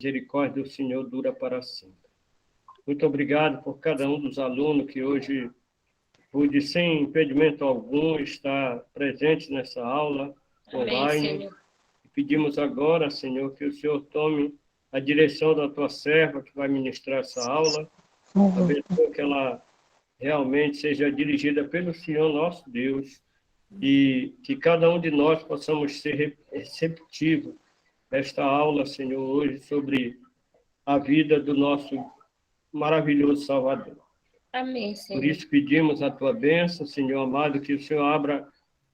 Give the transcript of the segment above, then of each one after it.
misericórdia do Senhor dura para sempre. Muito obrigado por cada um dos alunos que hoje pude, sem impedimento algum, estar presente nessa aula online. Senhor. Pedimos agora, Senhor, que o Senhor tome a direção da tua serva que vai ministrar essa aula. Abençoe que ela realmente seja dirigida pelo Senhor nosso Deus e que cada um de nós possamos ser receptivos a esta aula, Senhor, hoje sobre a vida do nosso maravilhoso Salvador. Amém, Senhor. Por isso pedimos a tua bênção, Senhor amado, que o Senhor abra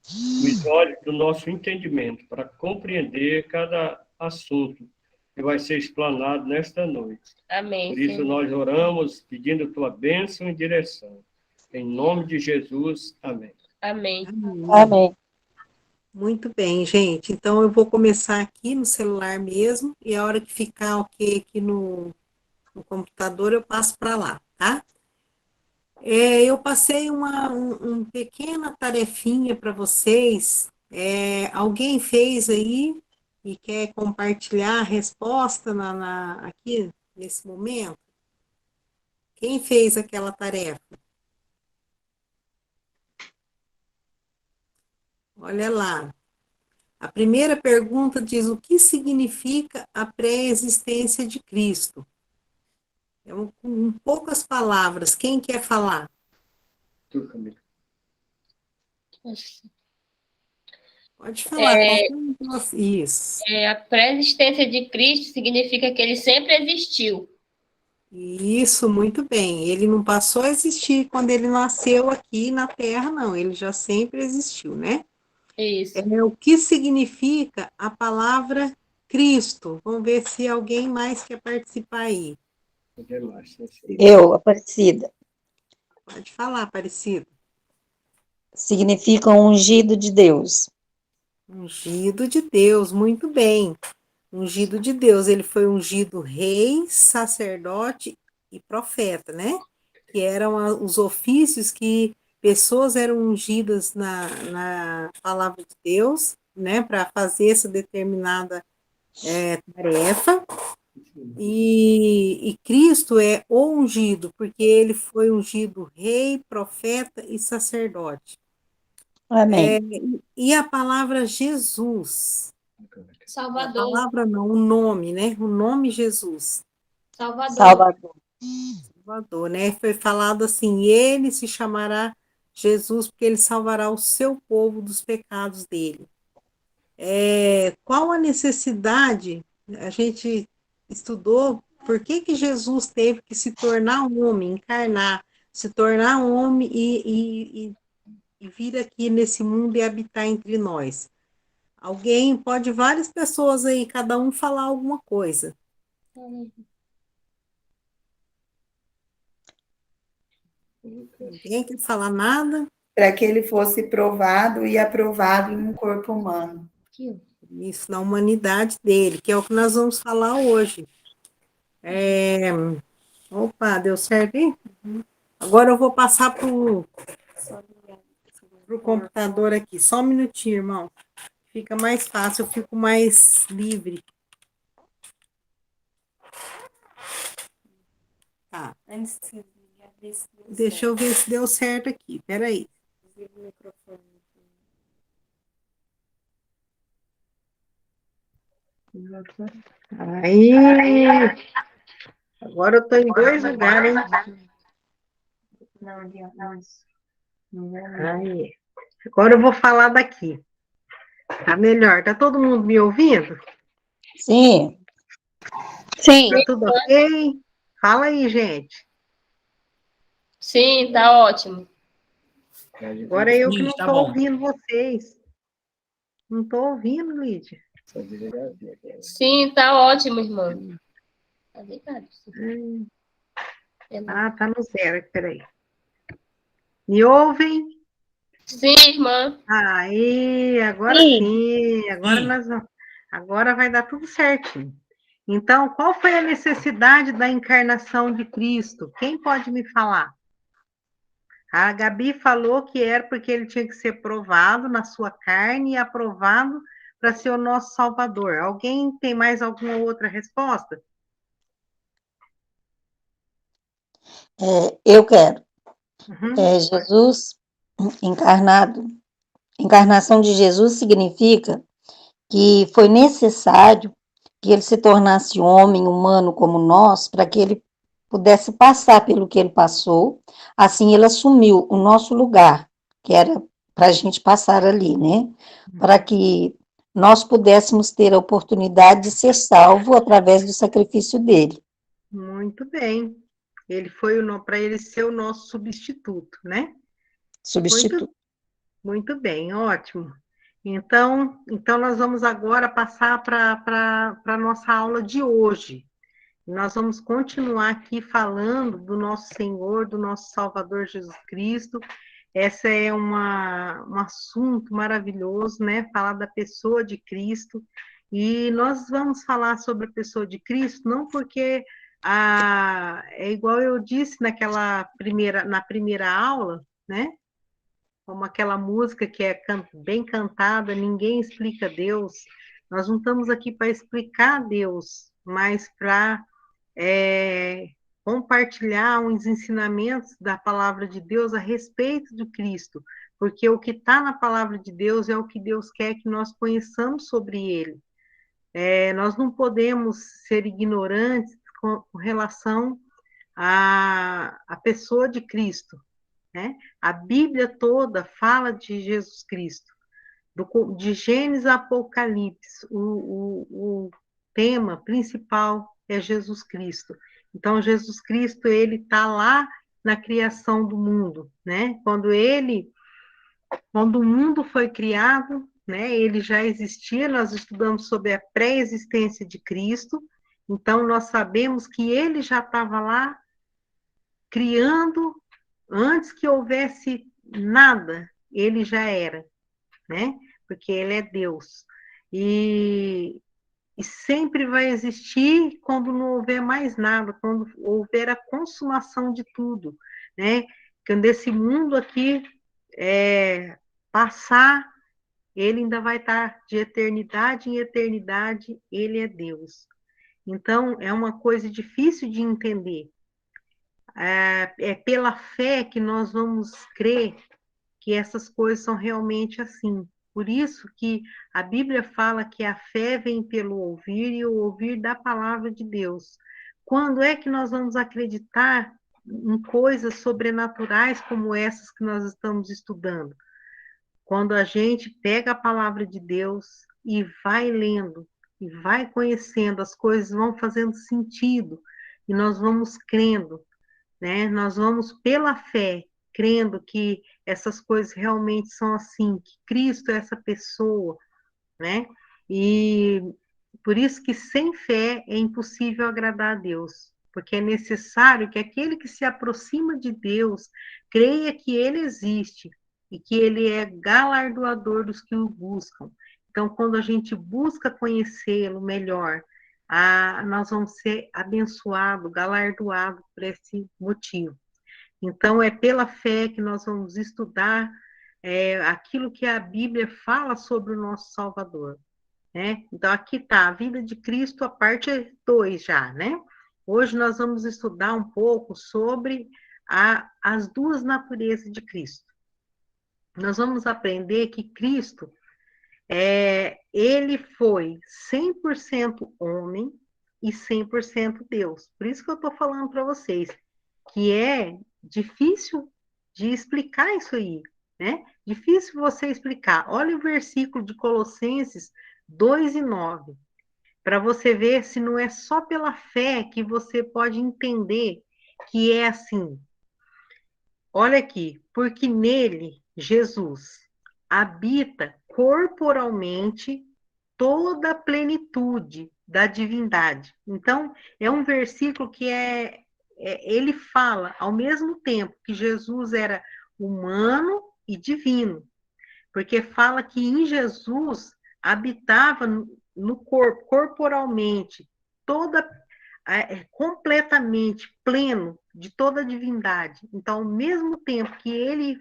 os olhos do nosso entendimento para compreender cada assunto que vai ser explanado nesta noite. Amém, Por isso Senhor. nós oramos pedindo tua bênção e direção. Em nome de Jesus, amém. Amém. Amém. Muito bem, gente. Então, eu vou começar aqui no celular mesmo, e a hora que ficar ok aqui no computador, eu passo para lá, tá? Eu passei uma pequena tarefinha para vocês. Alguém fez aí e quer compartilhar a resposta aqui, nesse momento? Quem fez aquela tarefa? Olha lá. A primeira pergunta diz: o que significa a pré-existência de Cristo? Com poucas palavras, quem quer falar? Tu, Camila. Pode falar. Isso. A pré-existência de Cristo significa que ele sempre existiu. Isso, muito bem. Ele não passou a existir quando ele nasceu aqui na Terra, não. Ele já sempre existiu, né? Isso. O que significa a palavra Cristo? Vamos ver se alguém mais quer participar aí. Eu, Aparecida. Pode falar, Aparecida. Significa ungido de Deus. Ungido de Deus, muito bem. Ungido de Deus, ele foi ungido rei, sacerdote e profeta, né? Que eram os ofícios que pessoas eram ungidas na palavra de Deus, né? Para fazer essa determinada tarefa. E Cristo é o ungido, porque ele foi ungido rei, profeta e sacerdote. Amém. E a palavra Jesus? Salvador. A palavra não, o nome, né? O nome Jesus. Salvador. Salvador, né? Foi falado assim: ele se chamará Jesus, porque ele salvará o seu povo dos pecados dele. Qual a necessidade? A gente estudou por que Jesus teve que se tornar um homem, encarnar, se tornar um homem e vir aqui nesse mundo e habitar entre nós. Várias pessoas aí, cada um falar alguma coisa. Ninguém quer falar nada? Para que ele fosse provado e aprovado em um corpo humano. Isso, na humanidade dele, que é o que nós vamos falar hoje. Opa, deu certo, hein? Agora eu vou passar para o computador aqui. Só um minutinho, irmão. Fica mais fácil, eu fico mais livre. Tá. Deixa eu ver se deu certo aqui. Peraí. Aí. Agora eu estou em 2 lugares, hein? Aí. Agora eu vou falar daqui. Tá melhor. Tá todo mundo me ouvindo? Sim. Tá tudo ok? Fala aí, gente. Sim, tá ótimo. Agora eu que não estou ouvindo vocês. Não estou ouvindo, Lídia. Sim, tá ótimo, irmã. Tá ligado? Tá no 0. Peraí. Me ouvem? Sim, irmã. Aí, agora sim. Agora vai dar tudo certinho. Então, qual foi a necessidade da encarnação de Cristo? Quem pode me falar? A Gabi falou que era porque ele tinha que ser provado na sua carne e aprovado para ser o nosso Salvador. Alguém tem mais alguma outra resposta? Eu quero. Uhum. Jesus encarnado. Encarnação de Jesus significa que foi necessário que ele se tornasse homem, humano como nós, para que ele pudesse passar pelo que ele passou. Assim, ele assumiu o nosso lugar, que era para a gente passar ali, né? Para que nós pudéssemos ter a oportunidade de ser salvo através do sacrifício dele. Muito bem. Ele foi para ele ser o nosso substituto, né? Substituto. Muito bem, ótimo. Então nós vamos agora passar para a nossa aula de hoje. Nós vamos continuar aqui falando do nosso Senhor, do nosso Salvador Jesus Cristo. Esse é um assunto maravilhoso, né? Falar da pessoa de Cristo. E nós vamos falar sobre a pessoa de Cristo, não porque é igual eu disse na primeira aula, né? Como aquela música que é bem cantada, ninguém explica Deus. Nós não estamos aqui para explicar Deus, mas para compartilhar uns ensinamentos da palavra de Deus a respeito de Cristo, porque o que está na palavra de Deus é o que Deus quer que nós conheçamos sobre Ele. Nós não podemos ser ignorantes com relação à pessoa de Cristo, né? A Bíblia toda fala de Jesus Cristo, de Gênesis a Apocalipse, o tema principal é Jesus Cristo. Então, Jesus Cristo, ele está lá na criação do mundo, né? Quando o mundo foi criado, né, ele já existia, nós estudamos sobre a pré-existência de Cristo, então nós sabemos que ele já estava lá criando, antes que houvesse nada, ele já era, né? Porque ele é Deus. E sempre vai existir quando não houver mais nada, quando houver a consumação de tudo, né? Quando esse mundo aqui passar, ele ainda vai estar de eternidade em eternidade, ele é Deus. Então, é uma coisa difícil de entender. É pela fé que nós vamos crer que essas coisas são realmente assim. Por isso que a Bíblia fala que a fé vem pelo ouvir e o ouvir da palavra de Deus. Quando é que nós vamos acreditar em coisas sobrenaturais como essas que nós estamos estudando? Quando a gente pega a palavra de Deus e vai lendo, e vai conhecendo, as coisas vão fazendo sentido, e nós vamos crendo, né? Nós vamos pela fé, crendo que essas coisas realmente são assim, que Cristo é essa pessoa, né? E por isso que sem fé é impossível agradar a Deus, porque é necessário que aquele que se aproxima de Deus creia que ele existe e que ele é galardoador dos que o buscam. Então, quando a gente busca conhecê-lo melhor, nós vamos ser abençoados, galardoados por esse motivo. Então, é pela fé que nós vamos estudar aquilo que a Bíblia fala sobre o nosso Salvador, né? Então, aqui está a vida de Cristo, a parte 2 já, né? Hoje nós vamos estudar um pouco sobre as duas naturezas de Cristo. Nós vamos aprender que Cristo, ele foi 100% homem e 100% Deus. Por isso que eu estou falando para vocês que é difícil de explicar isso aí, né? Difícil você explicar. Olha o versículo de Colossenses 2:9, para você ver se não é só pela fé que você pode entender que é assim. Olha aqui, porque nele, Jesus, habita corporalmente toda a plenitude da divindade. Então, é um versículo que ele fala ao mesmo tempo que Jesus era humano e divino, porque fala que em Jesus habitava no corpo, corporalmente, completamente pleno de toda a divindade. Então, ao mesmo tempo que ele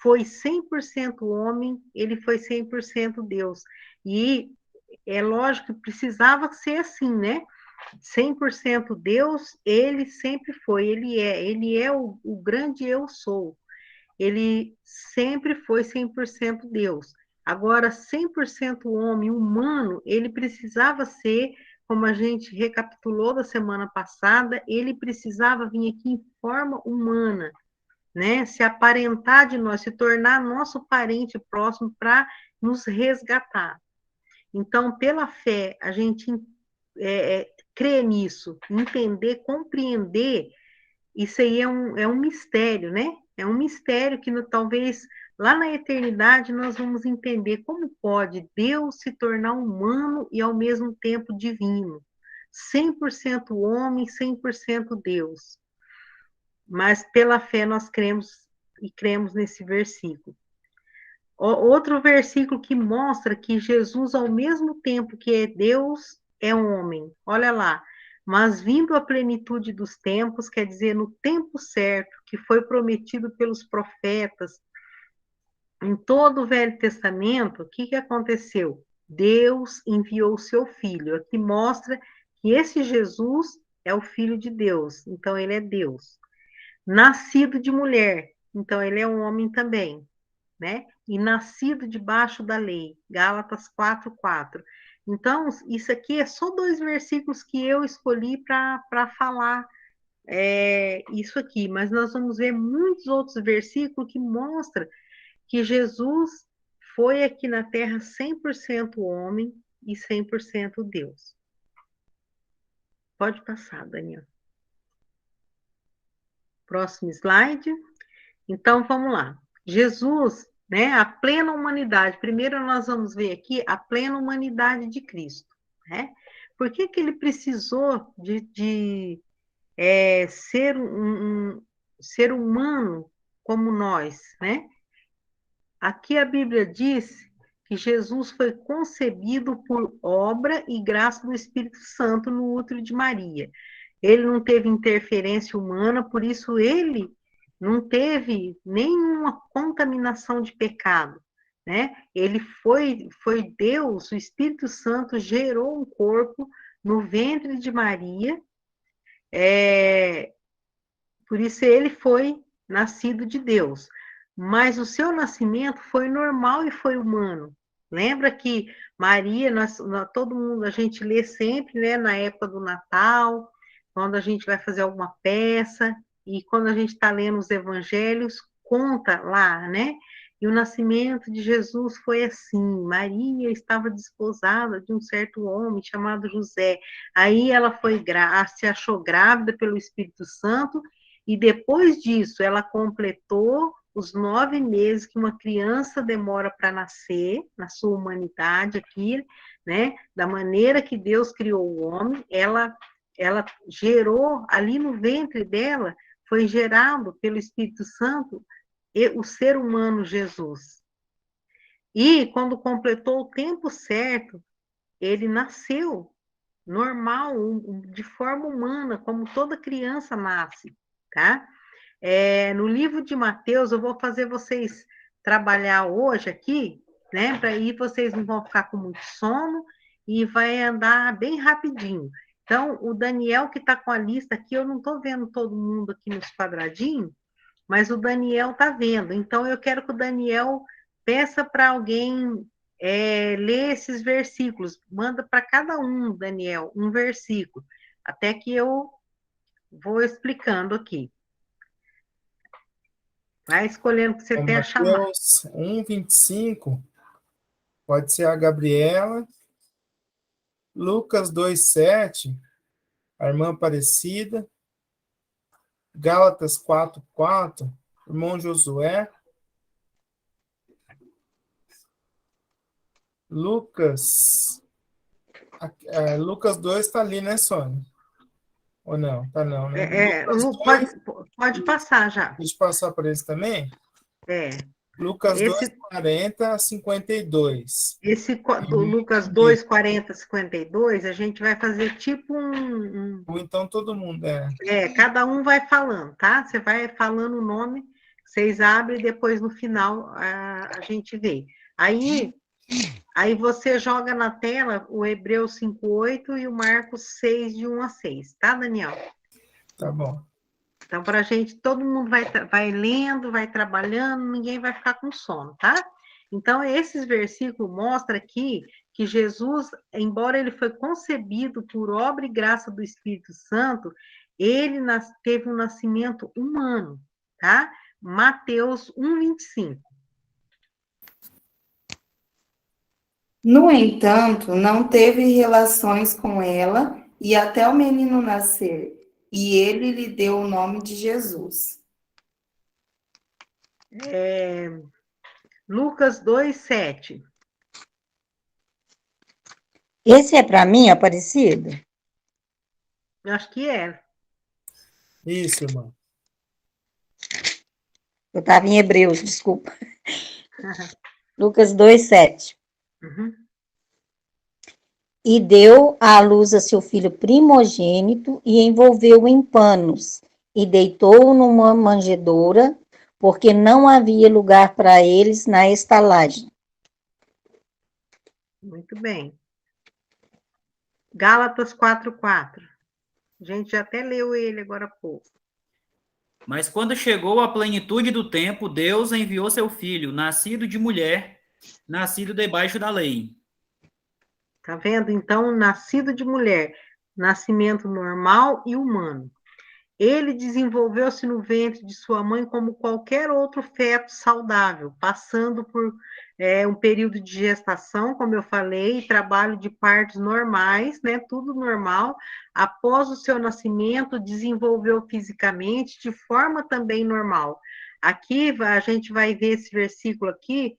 foi 100% homem, ele foi 100% Deus. E é lógico que precisava ser assim, né? 100% Deus, ele sempre foi, ele é o grande eu sou. Ele sempre foi 100% Deus. Agora, 100% homem humano, ele precisava ser, como a gente recapitulou da semana passada, ele precisava vir aqui em forma humana, né? Se aparentar de nós, se tornar nosso parente próximo para nos resgatar. Então, pela fé, a gente crer nisso, entender, compreender, isso aí é um mistério, né? É um mistério que talvez lá na eternidade nós vamos entender como pode Deus se tornar humano e ao mesmo tempo divino. 100% homem, 100% Deus. Mas pela fé nós cremos e cremos nesse versículo. Outro versículo que mostra que Jesus, ao mesmo tempo que é Deus, é homem. Olha lá. Mas vindo a plenitude dos tempos, quer dizer, no tempo certo, que foi prometido pelos profetas, em todo o Velho Testamento, o que aconteceu? Deus enviou o seu Filho. Aqui mostra que esse Jesus é o Filho de Deus, então ele é Deus. Nascido de mulher, então ele é um homem também, né? E nascido debaixo da lei, Gálatas 4:4. Então, isso aqui é só 2 versículos que eu escolhi para falar isso aqui, mas nós vamos ver muitos outros versículos que mostram que Jesus foi aqui na Terra 100% homem e 100% Deus. Pode passar, Daniel. Próximo slide. Então, vamos lá. Jesus, né, a plena humanidade. Primeiro nós vamos ver aqui a plena humanidade de Cristo, né? Por que ele precisou de ser um ser humano como nós, né? Aqui a Bíblia diz que Jesus foi concebido por obra e graça do Espírito Santo no útero de Maria. Ele não teve interferência humana, por isso ele não teve nenhuma contaminação de pecado, né? Ele foi Deus, o Espírito Santo gerou um corpo no ventre de Maria, por isso ele foi nascido de Deus. Mas o seu nascimento foi normal e foi humano. Lembra que Maria, todo mundo, a gente lê sempre, né, na época do Natal, quando a gente vai fazer alguma peça, e quando a gente está lendo os evangelhos, conta lá, né? E o nascimento de Jesus foi assim: Maria estava desposada de um certo homem chamado José. Aí ela se achou grávida pelo Espírito Santo, e depois disso ela completou os 9 meses que uma criança demora para nascer, na sua humanidade aqui, né? Da maneira que Deus criou o homem, ela gerou ali no ventre dela, foi gerado pelo Espírito Santo o ser humano Jesus. E quando completou o tempo certo, ele nasceu normal, de forma humana, como toda criança nasce, tá? No livro de Mateus, eu vou fazer vocês trabalhar hoje aqui, né? Para aí vocês não vão ficar com muito sono e vai andar bem rapidinho. Então, o Daniel que está com a lista aqui, eu não estou vendo todo mundo aqui nos quadradinhos, mas o Daniel está vendo. Então, eu quero que o Daniel peça para alguém ler esses versículos. Manda para cada um, Daniel, um versículo, até que eu vou explicando aqui. Vai escolhendo o que você tem a chamar. Mateus 1:25, pode ser a Gabriela. Lucas 2:7, a irmã Aparecida. Gálatas 4:4, irmão Josué. Lucas 2 está ali, né, Sônia? Ou não? Tá não, né? Pode passar já. Pode passar por eles também? Lucas 2:40-52. Lucas 2:40-52, a gente vai fazer tipo Ou então todo mundo, cada um vai falando, tá? Você vai falando o nome, vocês abrem e depois no final a gente vê. Aí, Aí você joga na tela o Hebreus 5:8 e o Marcos 6, de 1 a 6, tá, Daniel? Tá bom. Então, para a gente, todo mundo vai lendo, vai trabalhando, ninguém vai ficar com sono, tá? Então, esses versículos mostram aqui que Jesus, embora ele foi concebido por obra e graça do Espírito Santo, ele teve um nascimento humano, tá? Mateus 1:25. No entanto, não teve relações com ela e até o menino nascer, e ele lhe deu o nome de Jesus. Lucas 2:7. Esse é para mim, Aparecido? Eu acho que é. Isso, irmão. Eu estava em Hebreus, desculpa. Lucas 2:7. Uhum. E deu à luz a seu filho primogênito e envolveu-o em panos e deitou-o numa manjedoura, porque não havia lugar para eles na estalagem. Muito bem. Gálatas 4:4. A gente já até leu ele agora há pouco. Mas quando chegou a plenitude do tempo, Deus enviou seu filho, nascido de mulher, nascido debaixo da lei. Tá vendo? Então, nascido de mulher, nascimento normal e humano. Ele desenvolveu-se no ventre de sua mãe como qualquer outro feto saudável, passando por um período de gestação, como eu falei, trabalho de partos normais, né? Tudo normal. Após o seu nascimento, desenvolveu fisicamente de forma também normal. Aqui a gente vai ver esse versículo aqui.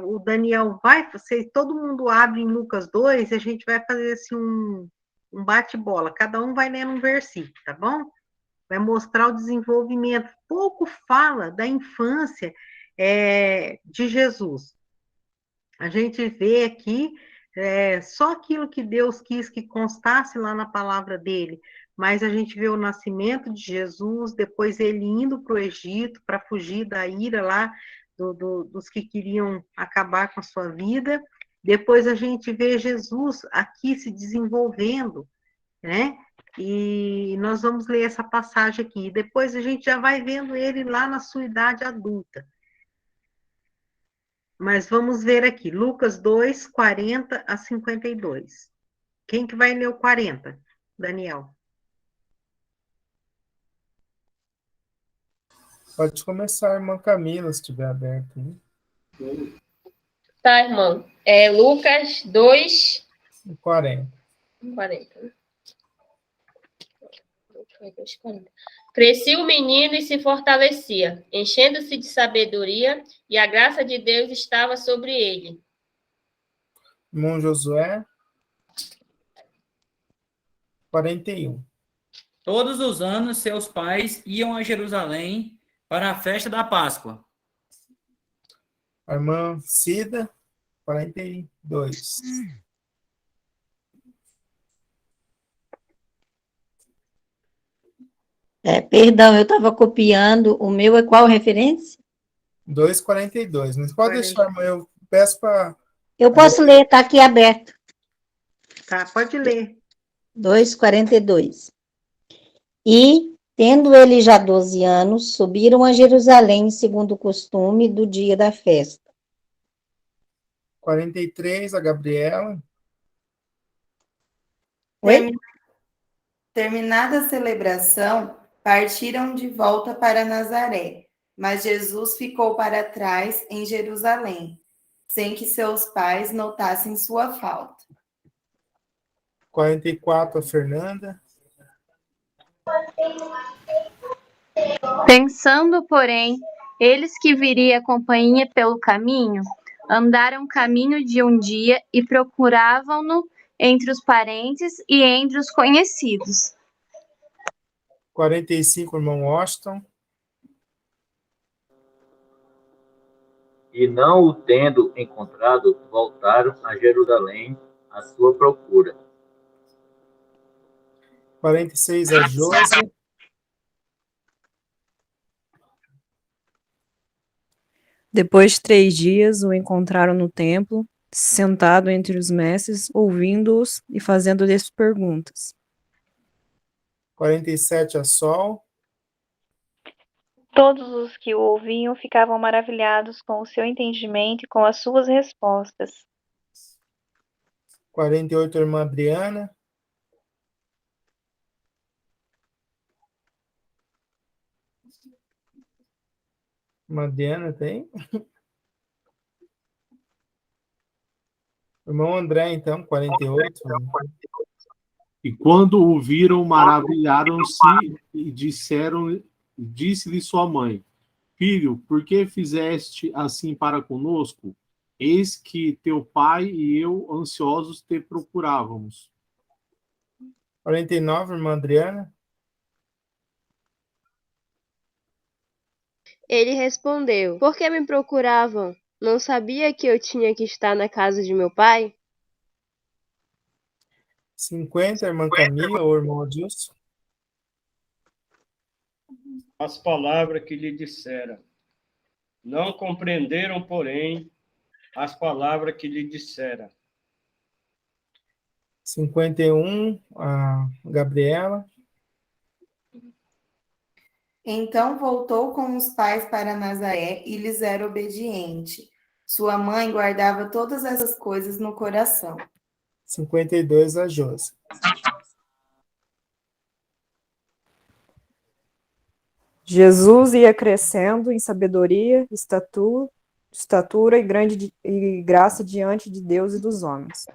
O Daniel todo mundo abre em Lucas 2, e a gente vai fazer assim um bate-bola, cada um vai lendo um versículo, tá bom? Vai mostrar o desenvolvimento. Pouco fala da infância de Jesus. A gente vê aqui só aquilo que Deus quis que constasse lá na palavra dele, mas a gente vê o nascimento de Jesus, depois ele indo para o Egito para fugir da ira lá dos que queriam acabar com a sua vida. Depois a gente vê Jesus aqui se desenvolvendo, né? E nós vamos ler essa passagem aqui. Depois a gente já vai vendo ele lá na sua idade adulta. Mas vamos ver aqui, Lucas 2, 40 a 52. Quem que vai ler o 40? Daniel. Pode começar, irmã Camila, se estiver aberto. Hein? Tá, irmão. Lucas 2, 40. 40. Crescia o menino e se fortalecia, enchendo-se de sabedoria, e a graça de Deus estava sobre ele. Irmão Josué, 41. Todos os anos, seus pais iam a Jerusalém para a festa da Páscoa. A irmã Cida, 42. Perdão, eu estava copiando. O meu é qual referência? 2,42. Mas pode deixar, irmã, eu peço para... Eu posso ler, está aqui aberto. Tá, pode ler. 2:42. E, tendo ele já 12 anos, subiram a Jerusalém, segundo o costume do dia da festa. 43, a Gabriela. Oi? Terminada a celebração, partiram de volta para Nazaré, mas Jesus ficou para trás em Jerusalém, sem que seus pais notassem sua falta. 44, a Fernanda. Pensando, porém, eles que viria a companhia pelo caminho, andaram caminho de um dia e procuravam-no entre os parentes e entre os conhecidos. 45, irmão Washington. E não o tendo encontrado, voltaram a Jerusalém à sua procura. 46, a Josi. Depois de 3 dias, o encontraram no templo, sentado entre os mestres, ouvindo-os e fazendo-lhes perguntas. 47 a Sol. Todos os que o ouviam ficavam maravilhados com o seu entendimento e com as suas respostas. 48, irmã Adriana. Irmã Adriana tem? Irmão André, então, 48. E quando o viram, maravilharam-se e disse-lhe sua mãe: Filho, por que fizeste assim para conosco? Eis que teu pai e eu, ansiosos, te procurávamos. 49, irmã Adriana. Ele respondeu: Por que me procuravam? Não sabia que eu tinha que estar na casa de meu pai? 50, irmã Camila ou irmão Adilson. As palavras que lhe dissera. Não compreenderam, porém, as palavras que lhe dissera. 51, a Gabriela. Então voltou com os pais para Nazaré e lhes era obediente. Sua mãe guardava todas essas coisas no coração. 52, a Josi. Jesus ia crescendo em sabedoria, estatura e graça diante de Deus e dos homens.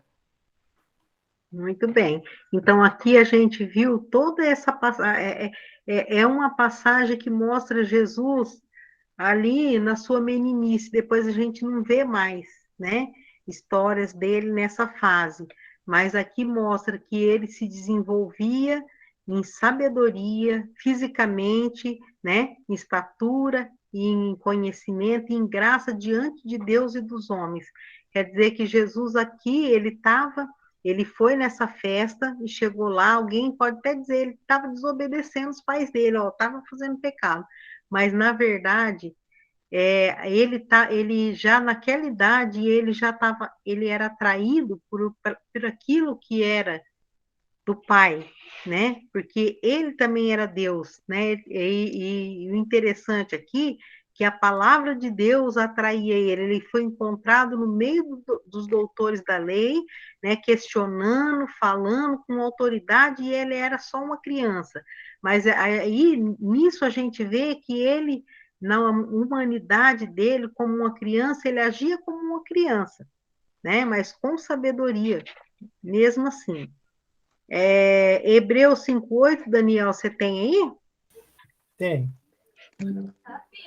Muito bem. Então, aqui a gente viu toda essa passagem. É uma passagem que mostra Jesus ali na sua meninice. Depois a gente não vê mais, né? Histórias dele nessa fase. Mas aqui mostra que ele se desenvolvia em sabedoria, fisicamente, né? Em estatura, em conhecimento, em graça diante de Deus e dos homens. Quer dizer que Jesus aqui, ele foi nessa festa e chegou lá, alguém pode até dizer, ele estava desobedecendo os pais dele, estava fazendo pecado. Mas, na verdade, ele já naquela idade, ele era atraído por aquilo que era do pai, né? Porque ele também era Deus, né? E o interessante aqui que a palavra de Deus atraía ele. Ele foi encontrado no meio dos doutores da lei, né, questionando, falando com autoridade, e ele era só uma criança. Mas aí, nisso a gente vê que ele, na humanidade dele, como uma criança, ele agia como uma criança, né, mas com sabedoria, mesmo assim. Hebreus 5:8, Daniel, você tem aí? Tem.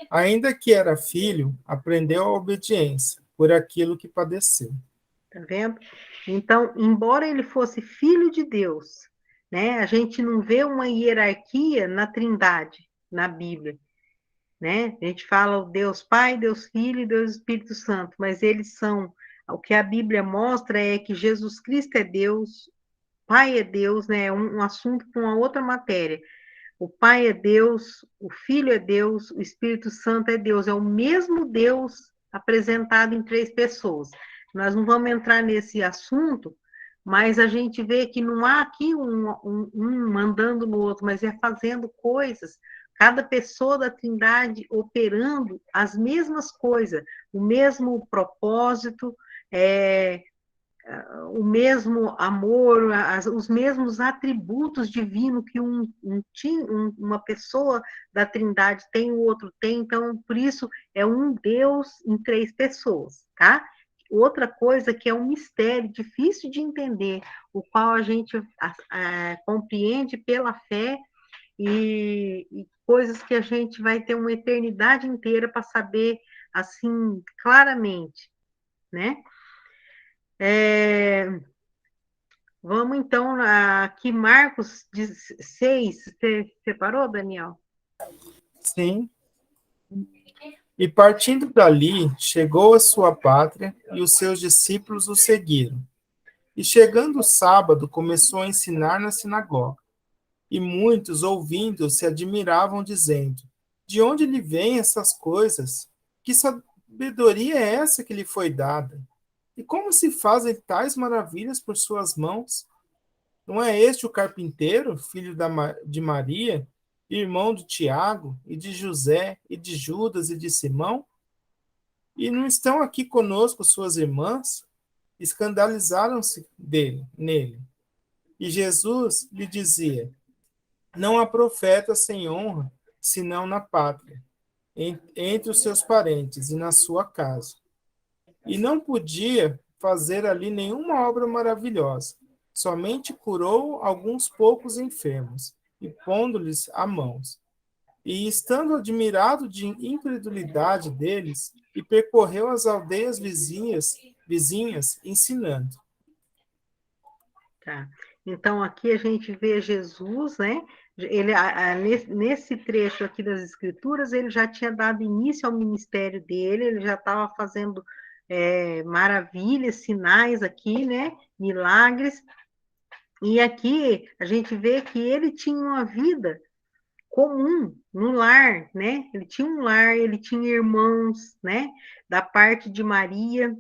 Ainda que era filho, aprendeu a obediência por aquilo que padeceu. Tá vendo? Então, embora ele fosse filho de Deus, né, a gente não vê uma hierarquia na Trindade, na Bíblia, né? A gente fala o Deus Pai, Deus Filho e Deus Espírito Santo, mas eles são, o que a Bíblia mostra é que Jesus Cristo é Deus, Pai é Deus, né? É um assunto com a outra matéria. O Pai é Deus, o Filho é Deus, o Espírito Santo é Deus. É o mesmo Deus apresentado em 3 pessoas. Nós não vamos entrar nesse assunto, mas a gente vê que não há aqui um mandando no outro, mas é fazendo coisas, cada pessoa da Trindade operando as mesmas coisas, o mesmo propósito, o mesmo amor, os mesmos atributos divinos que uma pessoa da Trindade tem, o outro tem, então, por isso, é um Deus em 3 pessoas, tá? Outra coisa que é um mistério difícil de entender, o qual a gente compreende pela fé e coisas que a gente vai ter uma eternidade inteira para saber, assim, claramente, né? Vamos então aqui, Marcos 6, você separou, Daniel? Sim. E partindo dali, chegou à sua pátria, e os seus discípulos o seguiram. E chegando o sábado, começou a ensinar na sinagoga. E muitos, ouvindo, se admiravam, dizendo: De onde lhe vêm essas coisas? sabedoria é essa que lhe foi dada? E como se fazem tais maravilhas por suas mãos? Não é este o carpinteiro, filho de Maria, irmão de Tiago, e de José, e de Judas, e de Simão? E não estão aqui conosco suas irmãs? Escandalizaram-se nele. E Jesus lhe dizia: não há profeta sem honra, senão na pátria, entre os seus parentes e na sua casa. E não podia fazer ali nenhuma obra maravilhosa, somente curou alguns poucos enfermos, e pondo-lhes a mãos. E estando admirado de incredulidade deles, e percorreu as aldeias vizinhas ensinando. Tá. Então, aqui a gente vê Jesus, né? Ele, nesse trecho aqui das Escrituras, ele já tinha dado início ao ministério dele, ele já estava fazendo maravilhas, sinais aqui, né? Milagres. E aqui a gente vê que ele tinha uma vida comum no lar, né? Ele tinha um lar, ele tinha irmãos, né? Da parte de Maria,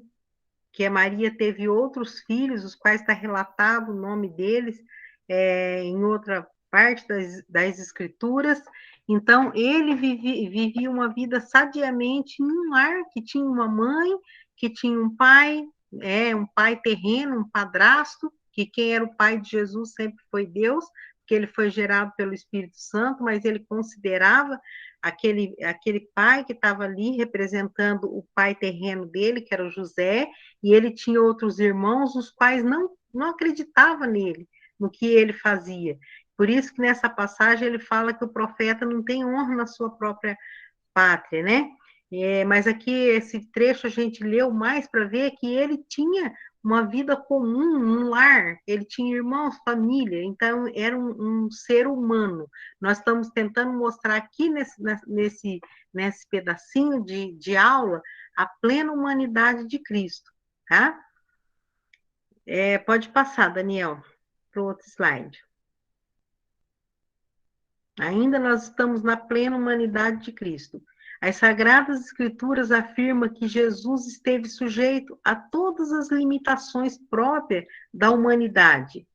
que a Maria teve outros filhos, os quais está relatado o nome deles em outra parte das Escrituras. Então, ele vivia uma vida sadiamente em um lar que tinha uma mãe, que tinha um pai terreno, um padrasto, que quem era o pai de Jesus sempre foi Deus, porque ele foi gerado pelo Espírito Santo, mas ele considerava aquele pai que estava ali representando o pai terreno dele, que era o José, e ele tinha outros irmãos, os quais não acreditavam nele, no que ele fazia. Por isso que nessa passagem ele fala que o profeta não tem honra na sua própria pátria, né? Mas aqui, esse trecho a gente leu mais para ver que ele tinha uma vida comum, um lar, ele tinha irmãos, família, então era um ser humano. Nós estamos tentando mostrar aqui nesse pedacinho de aula a plena humanidade de Cristo, tá? Pode passar, Daniel, para o outro slide. Ainda nós estamos na plena humanidade de Cristo. As Sagradas Escrituras afirmam que Jesus esteve sujeito a todas as limitações próprias da humanidade.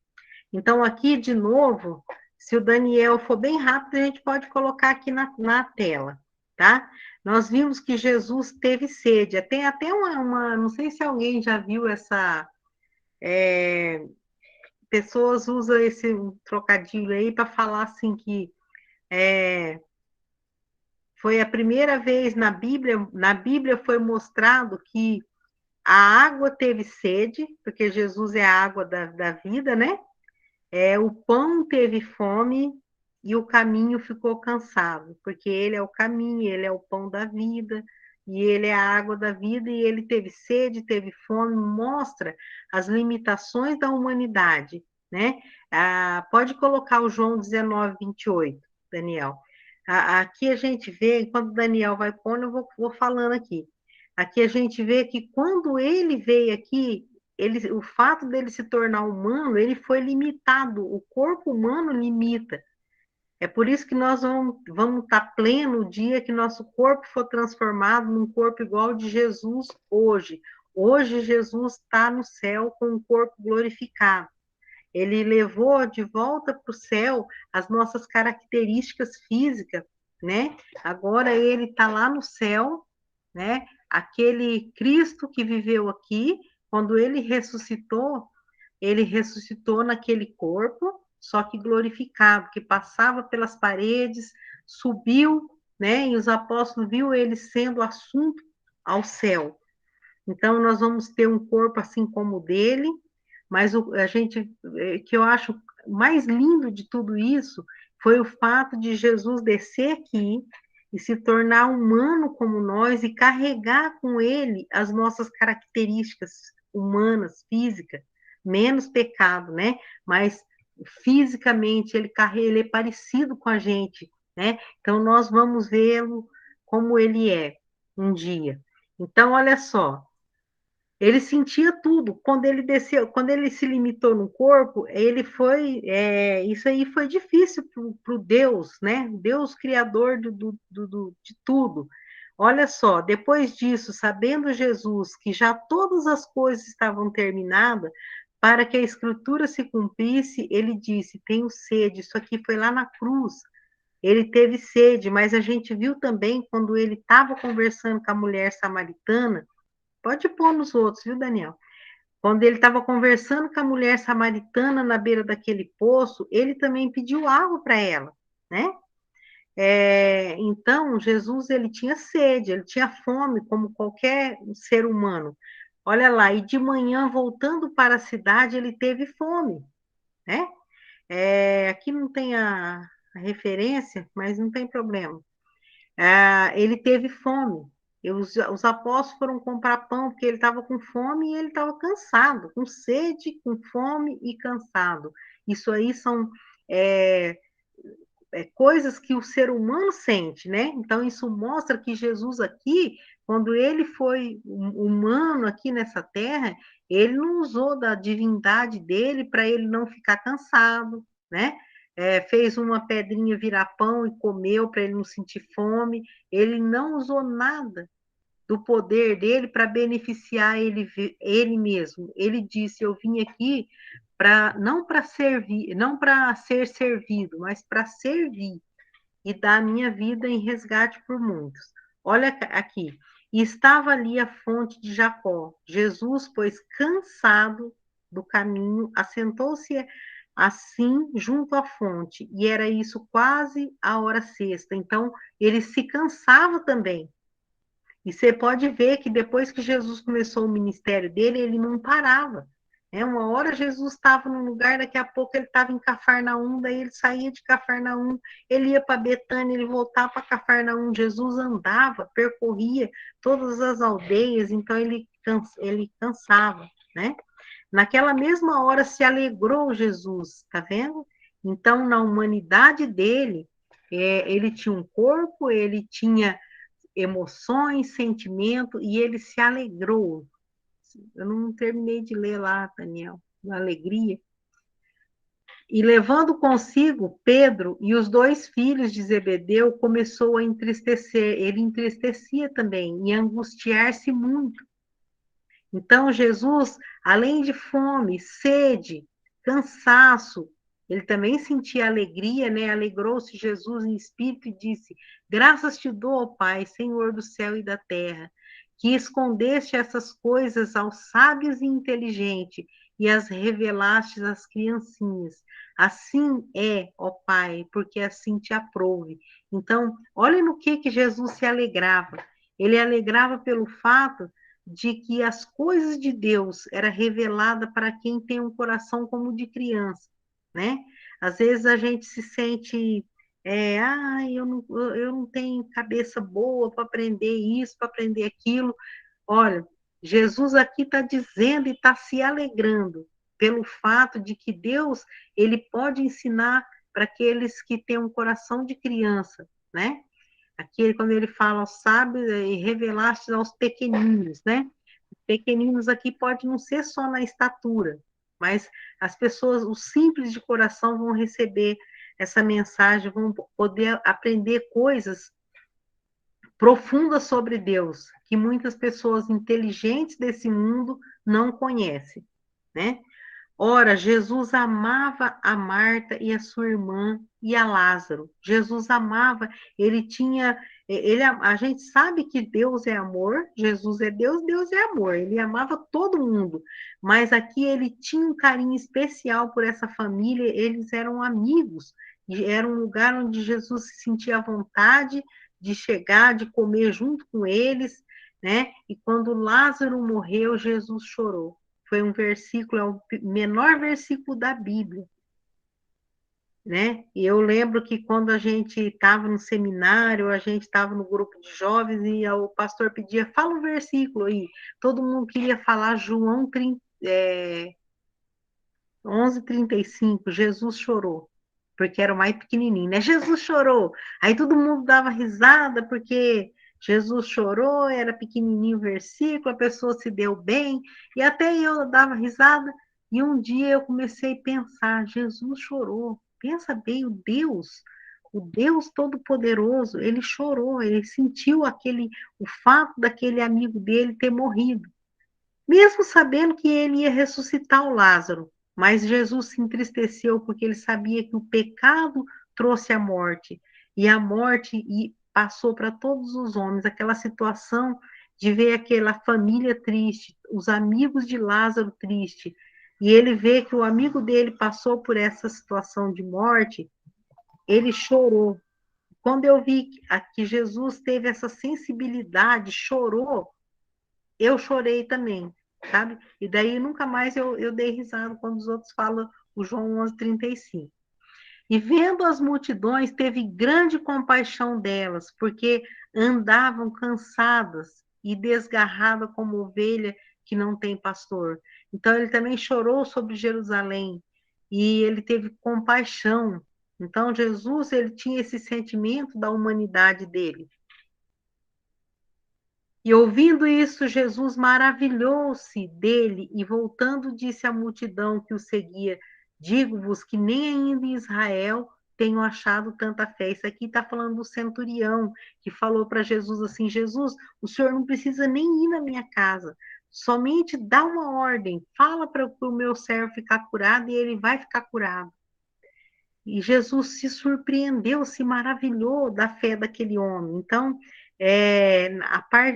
Então, aqui, de novo, se o Daniel for bem rápido, a gente pode colocar aqui na tela, tá? Nós vimos que Jesus teve sede. Tem até não sei se alguém já viu essa... pessoas usam esse trocadilho aí para falar assim que foi a primeira vez na Bíblia foi mostrado que a água teve sede, porque Jesus é a água da vida, né? O pão teve fome e o caminho ficou cansado, porque ele é o caminho, ele é o pão da vida, e ele é a água da vida, e ele teve sede, teve fome, mostra as limitações da humanidade, né? Pode colocar o João 19:28, Daniel. Aqui a gente vê, enquanto o Daniel vai pondo, eu vou falando aqui. Aqui a gente vê que quando ele veio aqui, o fato dele se tornar humano, ele foi limitado, o corpo humano limita. É por isso que nós vamos estar pleno o dia que nosso corpo for transformado num corpo igual de Jesus hoje. Hoje Jesus está no céu com um corpo glorificado. Ele levou de volta para o céu as nossas características físicas, né? Agora ele está lá no céu, né? Aquele Cristo que viveu aqui, quando ele ressuscitou naquele corpo, só que glorificado, que passava pelas paredes, subiu, né? E os apóstolos viu ele sendo assunto ao céu. Então nós vamos ter um corpo assim como o dele, mas que eu acho mais lindo de tudo isso foi o fato de Jesus descer aqui e se tornar humano como nós e carregar com ele as nossas características humanas, físicas, menos pecado, né? Mas fisicamente ele é parecido com a gente, né? Então nós vamos vê-lo como ele é um dia. Então, olha só, ele sentia tudo. Quando ele desceu, quando ele se limitou no corpo, isso aí foi difícil para o Deus, né? Deus criador de tudo. Olha só, depois disso, sabendo Jesus que já todas as coisas estavam terminadas, para que a escritura se cumprisse, ele disse: tenho sede. Isso aqui foi lá na cruz. Ele teve sede, mas a gente viu também quando ele estava conversando com a mulher samaritana. Pode pôr nos outros, viu, Daniel? Quando ele estava conversando com a mulher samaritana na beira daquele poço, ele também pediu água para ela, né? Então, Jesus, ele tinha sede, ele tinha fome, como qualquer ser humano. Olha lá, e de manhã, voltando para a cidade, ele teve fome, né? Aqui não tem a referência, mas não tem problema. Ele teve fome. Os apóstolos foram comprar pão porque ele estava com fome e ele estava cansado, com sede, com fome e cansado. Isso aí são coisas que o ser humano sente, né? Então, isso mostra que Jesus aqui, quando ele foi humano aqui nessa terra, ele não usou da divindade dele para ele não ficar cansado, né? Fez uma pedrinha virar pão e comeu para ele não sentir fome. Ele não usou nada do poder dele para beneficiar ele mesmo. Ele disse: eu vim aqui não para servir, não para ser servido, mas para servir e dar a minha vida em resgate por muitos. Olha aqui. E estava ali a fonte de Jacó. Jesus, pois cansado do caminho, assentou-se assim junto à fonte, e era isso quase a hora sexta. Então, ele se cansava também. E você pode ver que depois que Jesus começou o ministério dele, ele não parava. Uma hora Jesus estava num lugar, daqui a pouco ele estava em Cafarnaum, daí ele saía de Cafarnaum, ele ia para Betânia, ele voltava para Cafarnaum. Jesus andava, percorria todas as aldeias, então ele cansava, né? Naquela mesma hora se alegrou Jesus, tá vendo? Então, na humanidade dele, ele tinha um corpo, ele tinha emoções, sentimento, e ele se alegrou. Eu não terminei de ler lá, Daniel, a alegria. E levando consigo Pedro e os 2 filhos de Zebedeu, começou a entristecer. Ele entristecia também e angustiar-se muito. Então, Jesus, além de fome, sede, cansaço, ele também sentia alegria, né? Alegrou-se Jesus em espírito e disse: graças te dou, ó Pai, Senhor do céu e da terra, que escondeste essas coisas aos sábios e inteligentes e as revelaste às criancinhas. Assim é, ó Pai, porque assim te aprouve. Então, olha no que Jesus se alegrava. Ele alegrava pelo fato de que as coisas de Deus era revelada para quem tem um coração como de criança, né? Às vezes a gente se sente, eu não tenho cabeça boa para aprender isso, para aprender aquilo. Olha, Jesus aqui está dizendo e está se alegrando pelo fato de que Deus, ele pode ensinar para aqueles que têm um coração de criança, né? Aqui, quando ele fala aos sábios, e revelaste aos pequeninos, né? Pequeninos aqui pode não ser só na estatura, mas as pessoas, os simples de coração, vão receber essa mensagem, vão poder aprender coisas profundas sobre Deus, que muitas pessoas inteligentes desse mundo não conhecem, né? Ora, Jesus amava a Marta e a sua irmã e a Lázaro. Jesus amava, a gente sabe que Deus é amor, Jesus é Deus, Deus é amor. Ele amava todo mundo, mas aqui ele tinha um carinho especial por essa família, eles eram amigos, e era um lugar onde Jesus se sentia à vontade de chegar, de comer junto com eles, né? E quando Lázaro morreu, Jesus chorou. Foi um versículo, é o menor versículo da Bíblia, né? E eu lembro que quando a gente estava no seminário, a gente estava no grupo de jovens e o pastor pedia, fala um versículo aí. Todo mundo queria falar João 11:35, Jesus chorou, porque era o mais pequenininho, né? Jesus chorou. Aí todo mundo dava risada, porque Jesus chorou, era pequenininho o versículo, a pessoa se deu bem, e até eu dava risada, e um dia eu comecei a pensar, Jesus chorou, pensa bem, o Deus, o Deus Todo-Poderoso, ele chorou, ele sentiu o fato daquele amigo dele ter morrido, mesmo sabendo que ele ia ressuscitar o Lázaro. Mas Jesus se entristeceu porque ele sabia que o pecado trouxe a morte, e a morte passou para todos os homens, aquela situação de ver aquela família triste, os amigos de Lázaro triste, e ele vê que o amigo dele passou por essa situação de morte, ele chorou. Quando eu vi que Jesus teve essa sensibilidade, chorou, eu chorei também, sabe? E daí nunca mais eu dei risada quando os outros falam o João 11:35. E vendo as multidões, teve grande compaixão delas, porque andavam cansadas e desgarradas como ovelha que não tem pastor. Então ele também chorou sobre Jerusalém e ele teve compaixão. Então Jesus, ele tinha esse sentimento da humanidade dele. E ouvindo isso, Jesus maravilhou-se dele e voltando disse à multidão que o seguia: digo-vos que nem ainda em Israel tenho achado tanta fé. Isso aqui está falando do centurião, que falou para Jesus assim: Jesus, o senhor não precisa nem ir na minha casa, somente dá uma ordem, fala para o meu servo ficar curado e ele vai ficar curado. E Jesus se surpreendeu, se maravilhou da fé daquele homem. Então,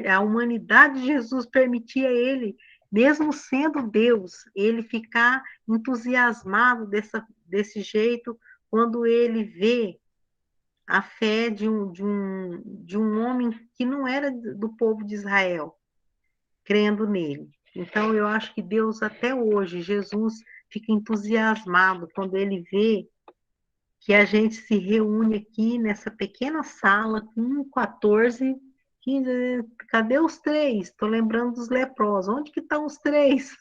a humanidade de Jesus permitia a ele, mesmo sendo Deus, ele ficar entusiasmado desse jeito quando ele vê a fé de um homem que não era do povo de Israel, crendo nele. Então, eu acho que Deus, até hoje, Jesus fica entusiasmado quando ele vê que a gente se reúne aqui nessa pequena sala com 14, 15, cadê os 3? Estou lembrando dos leprosos, onde que estão os 3?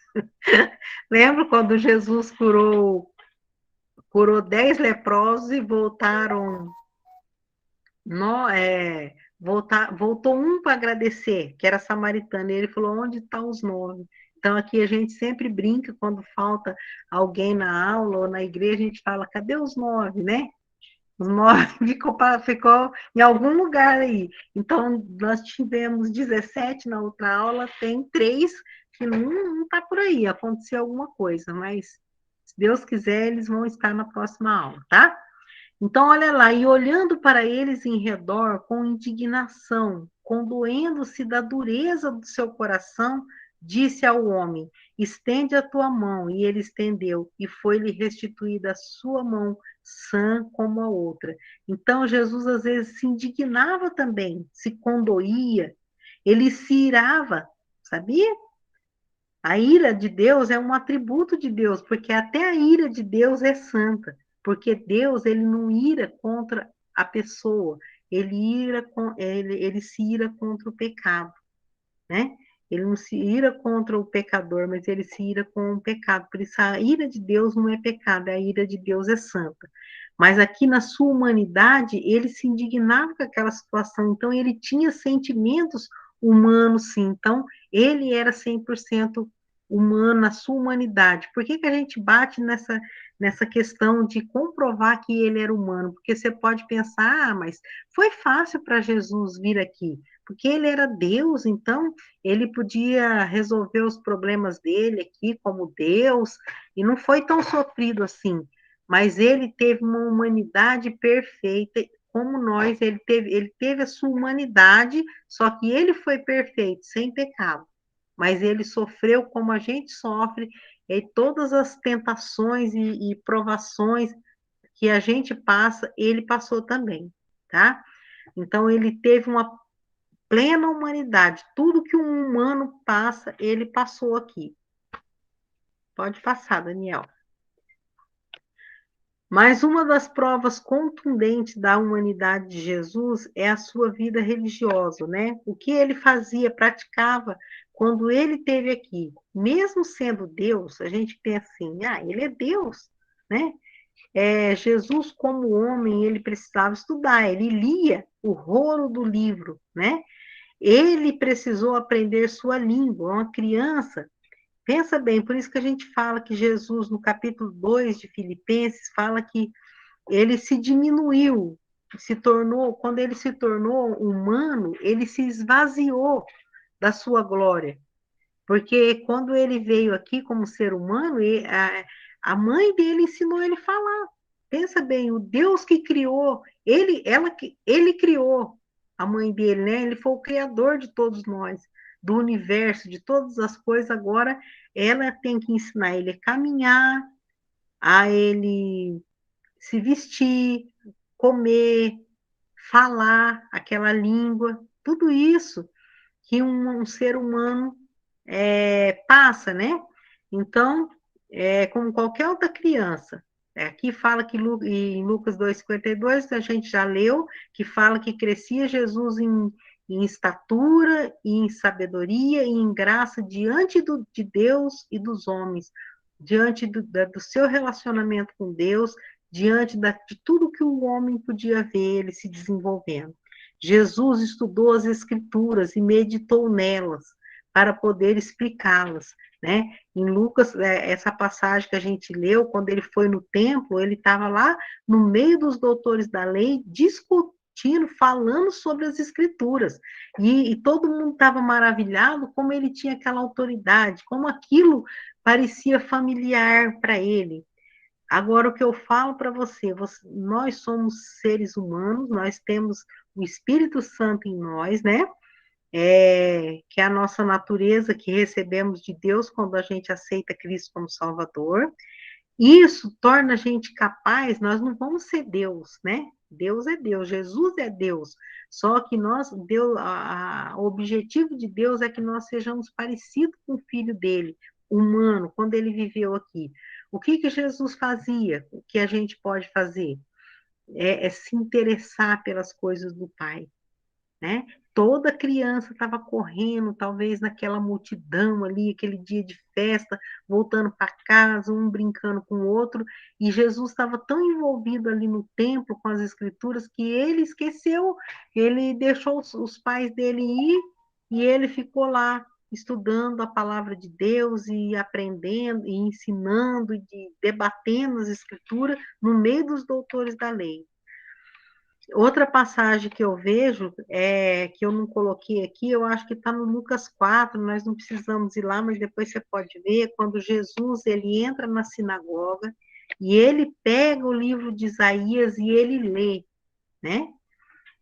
Lembra quando Jesus curou 10 leprosos e voltaram, voltou um para agradecer, que era samaritano, e ele falou, onde estão os 9? Então, aqui a gente sempre brinca, quando falta alguém na aula ou na igreja, a gente fala, cadê os 9, né? Os 9 ficou em algum lugar aí. Então, nós tivemos 17 na outra aula, tem 3 que não está por aí, aconteceu alguma coisa, mas se Deus quiser, eles vão estar na próxima aula, tá? Então, olha lá, e olhando para eles em redor com indignação, condoendo-se da dureza do seu coração, disse ao homem, estende a tua mão, e ele estendeu, e foi-lhe restituída a sua mão, sã como a outra. Então, Jesus às vezes se indignava também, se condoía, ele se irava, sabia? A ira de Deus é um atributo de Deus, porque até a ira de Deus é santa, porque Deus, ele não ira contra a pessoa, ele se ira contra o pecado, né? Ele não se ira contra o pecador, mas ele se ira com o pecado. Por isso, a ira de Deus não é pecado, a ira de Deus é santa. Mas aqui na sua humanidade, ele se indignava com aquela situação. Então, ele tinha sentimentos humanos, sim. Então, ele era 100% humano na sua humanidade. Por que a gente bate nessa questão de comprovar que ele era humano? Porque você pode pensar, mas foi fácil para Jesus vir aqui. Porque ele era Deus, então ele podia resolver os problemas dele aqui como Deus, e não foi tão sofrido assim. Mas ele teve uma humanidade perfeita, como nós, ele teve a sua humanidade, só que ele foi perfeito, sem pecado. Mas ele sofreu como a gente sofre, e todas as tentações e provações que a gente passa, ele passou também, tá? Então ele teve uma plena humanidade. Tudo que um humano passa, ele passou aqui. Pode passar, Daniel. Mas uma das provas contundentes da humanidade de Jesus é a sua vida religiosa, né? O que ele fazia, praticava quando ele esteve aqui. Mesmo sendo Deus, a gente pensa assim, ele é Deus, né? Jesus, como homem, ele precisava estudar, ele lia o rolo do livro, né? Ele precisou aprender sua língua, uma criança. Pensa bem, por isso que a gente fala que Jesus, no capítulo 2 de Filipenses, fala que ele se diminuiu, quando ele se tornou humano, ele se esvaziou da sua glória. Porque quando ele veio aqui como ser humano, a mãe dele ensinou ele a falar. Pensa bem, o Deus que criou, ele criou a mãe dele, né? Ele foi o criador de todos nós, do universo, de todas as coisas. Agora, ela tem que ensinar ele a caminhar, a ele se vestir, comer, falar aquela língua, tudo isso que um ser humano passa, né? Então, como qualquer outra criança, aqui fala que em Lucas 2,52, a gente já leu, que fala que crescia Jesus em estatura, e em sabedoria e em graça diante de Deus e dos homens, diante do seu relacionamento com Deus, diante de tudo que o homem podia ver ele se desenvolvendo. Jesus estudou as Escrituras e meditou nelas para poder explicá-las, né? Em Lucas, essa passagem que a gente leu, quando ele foi no templo, ele estava lá no meio dos doutores da lei, discutindo, falando sobre as Escrituras, e todo mundo estava maravilhado como ele tinha aquela autoridade, como aquilo parecia familiar para ele. Agora, o que eu falo para você, nós somos seres humanos, nós temos o Espírito Santo em nós, né? Que é a nossa natureza que recebemos de Deus quando a gente aceita Cristo como Salvador. Isso torna a gente capaz, nós não vamos ser Deus, né? Deus é Deus, Jesus é Deus. Só que o objetivo de Deus é que nós sejamos parecidos com o Filho dele, humano, quando ele viveu aqui. O que Jesus fazia? O que a gente pode fazer? É se interessar pelas coisas do Pai, né? Toda criança estava correndo, talvez naquela multidão ali, aquele dia de festa, voltando para casa, um brincando com o outro, e Jesus estava tão envolvido ali no templo com as Escrituras que ele esqueceu, ele deixou os pais dele ir e ele ficou lá estudando a palavra de Deus e aprendendo e ensinando e debatendo as Escrituras no meio dos doutores da lei. Outra passagem que eu vejo, que eu não coloquei aqui, eu acho que está no Lucas 4, nós não precisamos ir lá, mas depois você pode ver, quando Jesus ele entra na sinagoga e ele pega o livro de Isaías e ele lê, né?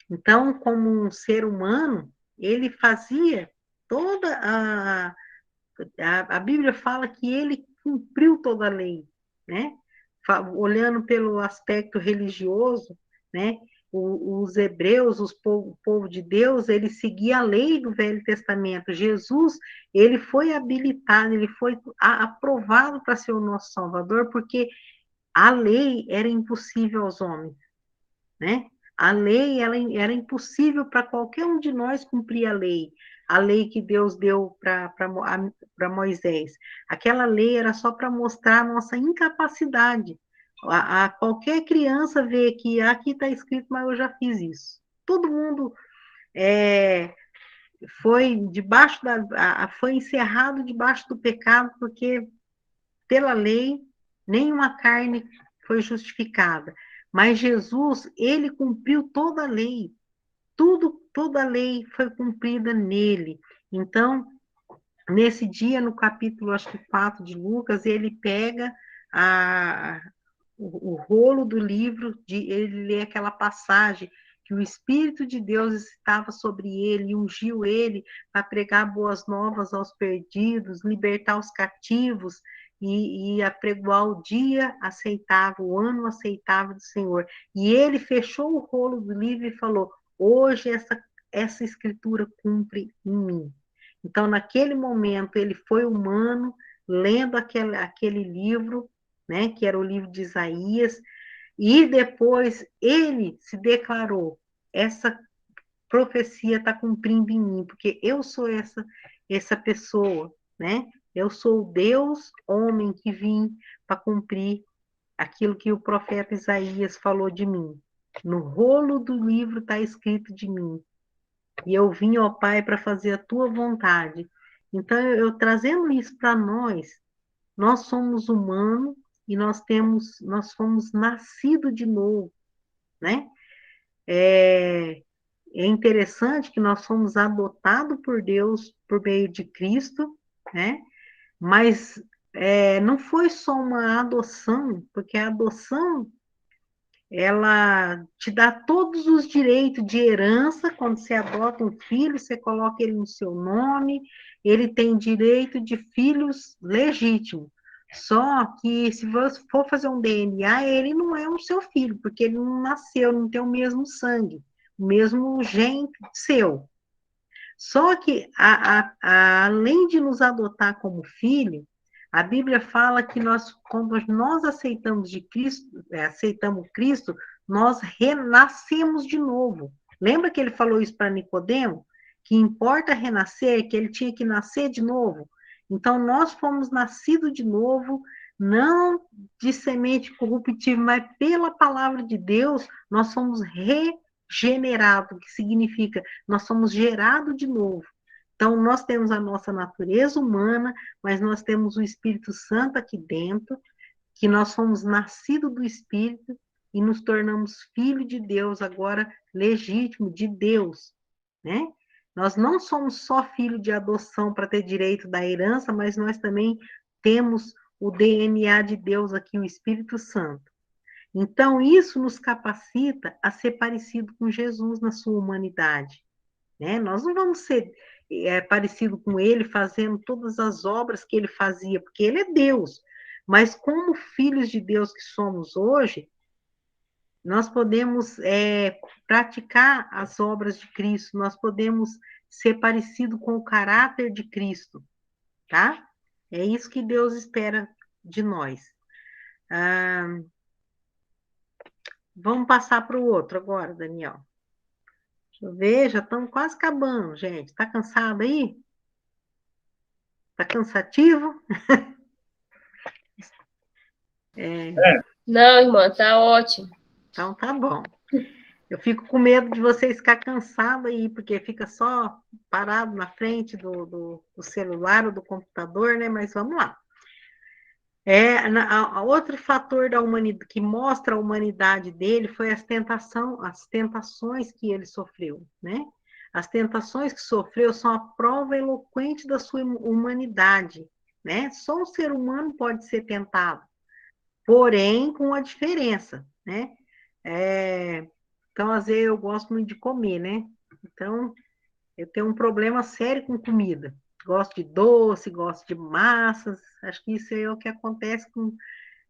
Então, como um ser humano, ele fazia toda a Bíblia fala que ele cumpriu toda a lei, né? Olhando pelo aspecto religioso, né? Os hebreus, o povo de Deus, ele seguia a lei do Velho Testamento. Jesus, ele foi habilitado, ele foi aprovado para ser o nosso Salvador, porque a lei era impossível aos homens, né? A lei era impossível para qualquer um de nós cumprir a lei que Deus deu para Moisés. Aquela lei era só para mostrar a nossa incapacidade. A qualquer criança vê que aqui está escrito, mas eu já fiz isso. Todo mundo foi encerrado debaixo do pecado, porque pela lei nenhuma carne foi justificada. Mas Jesus, ele cumpriu toda a lei. Toda a lei foi cumprida nele. Então, nesse dia, no capítulo, acho que 4 de Lucas, ele pega o rolo do livro, ele lê aquela passagem que o Espírito de Deus estava sobre ele, ungiu ele para pregar boas novas aos perdidos, libertar os cativos e apregoar o dia aceitável, o ano aceitável do Senhor. E ele fechou o rolo do livro e falou: hoje essa escritura cumpre em mim. Então, naquele momento, ele foi humano, lendo aquele livro, né, que era o livro de Isaías, e depois ele se declarou: essa profecia está cumprindo em mim, porque eu sou essa pessoa, né? Eu sou o Deus homem que vim para cumprir aquilo que o profeta Isaías falou de mim. No rolo do livro está escrito de mim. E eu vim, ó Pai, para fazer a tua vontade. Então, eu trazendo isso para nós somos humanos e nós fomos nascidos de novo, né? É interessante que nós fomos adotados por Deus por meio de Cristo, né? Mas não foi só uma adoção, porque a adoção ela te dá todos os direitos de herança. Quando você adota um filho, você coloca ele no seu nome, ele tem direito de filhos legítimos. Só que se você for fazer um DNA, ele não é o seu filho, porque ele não nasceu, não tem o mesmo sangue, o mesmo gene seu. Só que, além de nos adotar como filho, a Bíblia fala que quando nós aceitamos Cristo, nós renascemos de novo. Lembra que ele falou isso para Nicodemo? Que importa renascer, que ele tinha que nascer de novo. Então, nós fomos nascidos de novo, não de semente corruptível, mas pela palavra de Deus, nós somos regenerados, que significa nós somos gerados de novo. Então, nós temos a nossa natureza humana, mas nós temos o Espírito Santo aqui dentro, que nós fomos nascidos do Espírito e nos tornamos filhos de Deus, agora legítimo de Deus, né? Nós não somos só filhos de adoção para ter direito da herança, mas nós também temos o DNA de Deus aqui, o Espírito Santo. Então, isso nos capacita a ser parecido com Jesus na sua humanidade, né? Nós não vamos ser parecido com ele, fazendo todas as obras que ele fazia, porque ele é Deus. Mas como filhos de Deus que somos hoje, nós podemos praticar as obras de Cristo, nós podemos ser parecido com o caráter de Cristo, tá? É isso que Deus espera de nós. Vamos passar para o outro agora, Daniel. Deixa eu ver, já estamos quase acabando, gente. Está cansado aí? Está cansativo? Não, irmã, tá ótimo. Então tá bom. Eu fico com medo de vocês ficar cansados aí, porque fica só parado na frente do celular ou do computador, né? Mas vamos lá. Outro fator da humanidade que mostra a humanidade dele foi as tentações que ele sofreu, né? As tentações que sofreu são a prova eloquente da sua humanidade, né? Só um ser humano pode ser tentado, porém com a diferença, né? Então, às vezes, eu gosto muito de comer, né? Então, eu tenho um problema sério com comida. Gosto de doce, gosto de massas, acho que isso é o que acontece com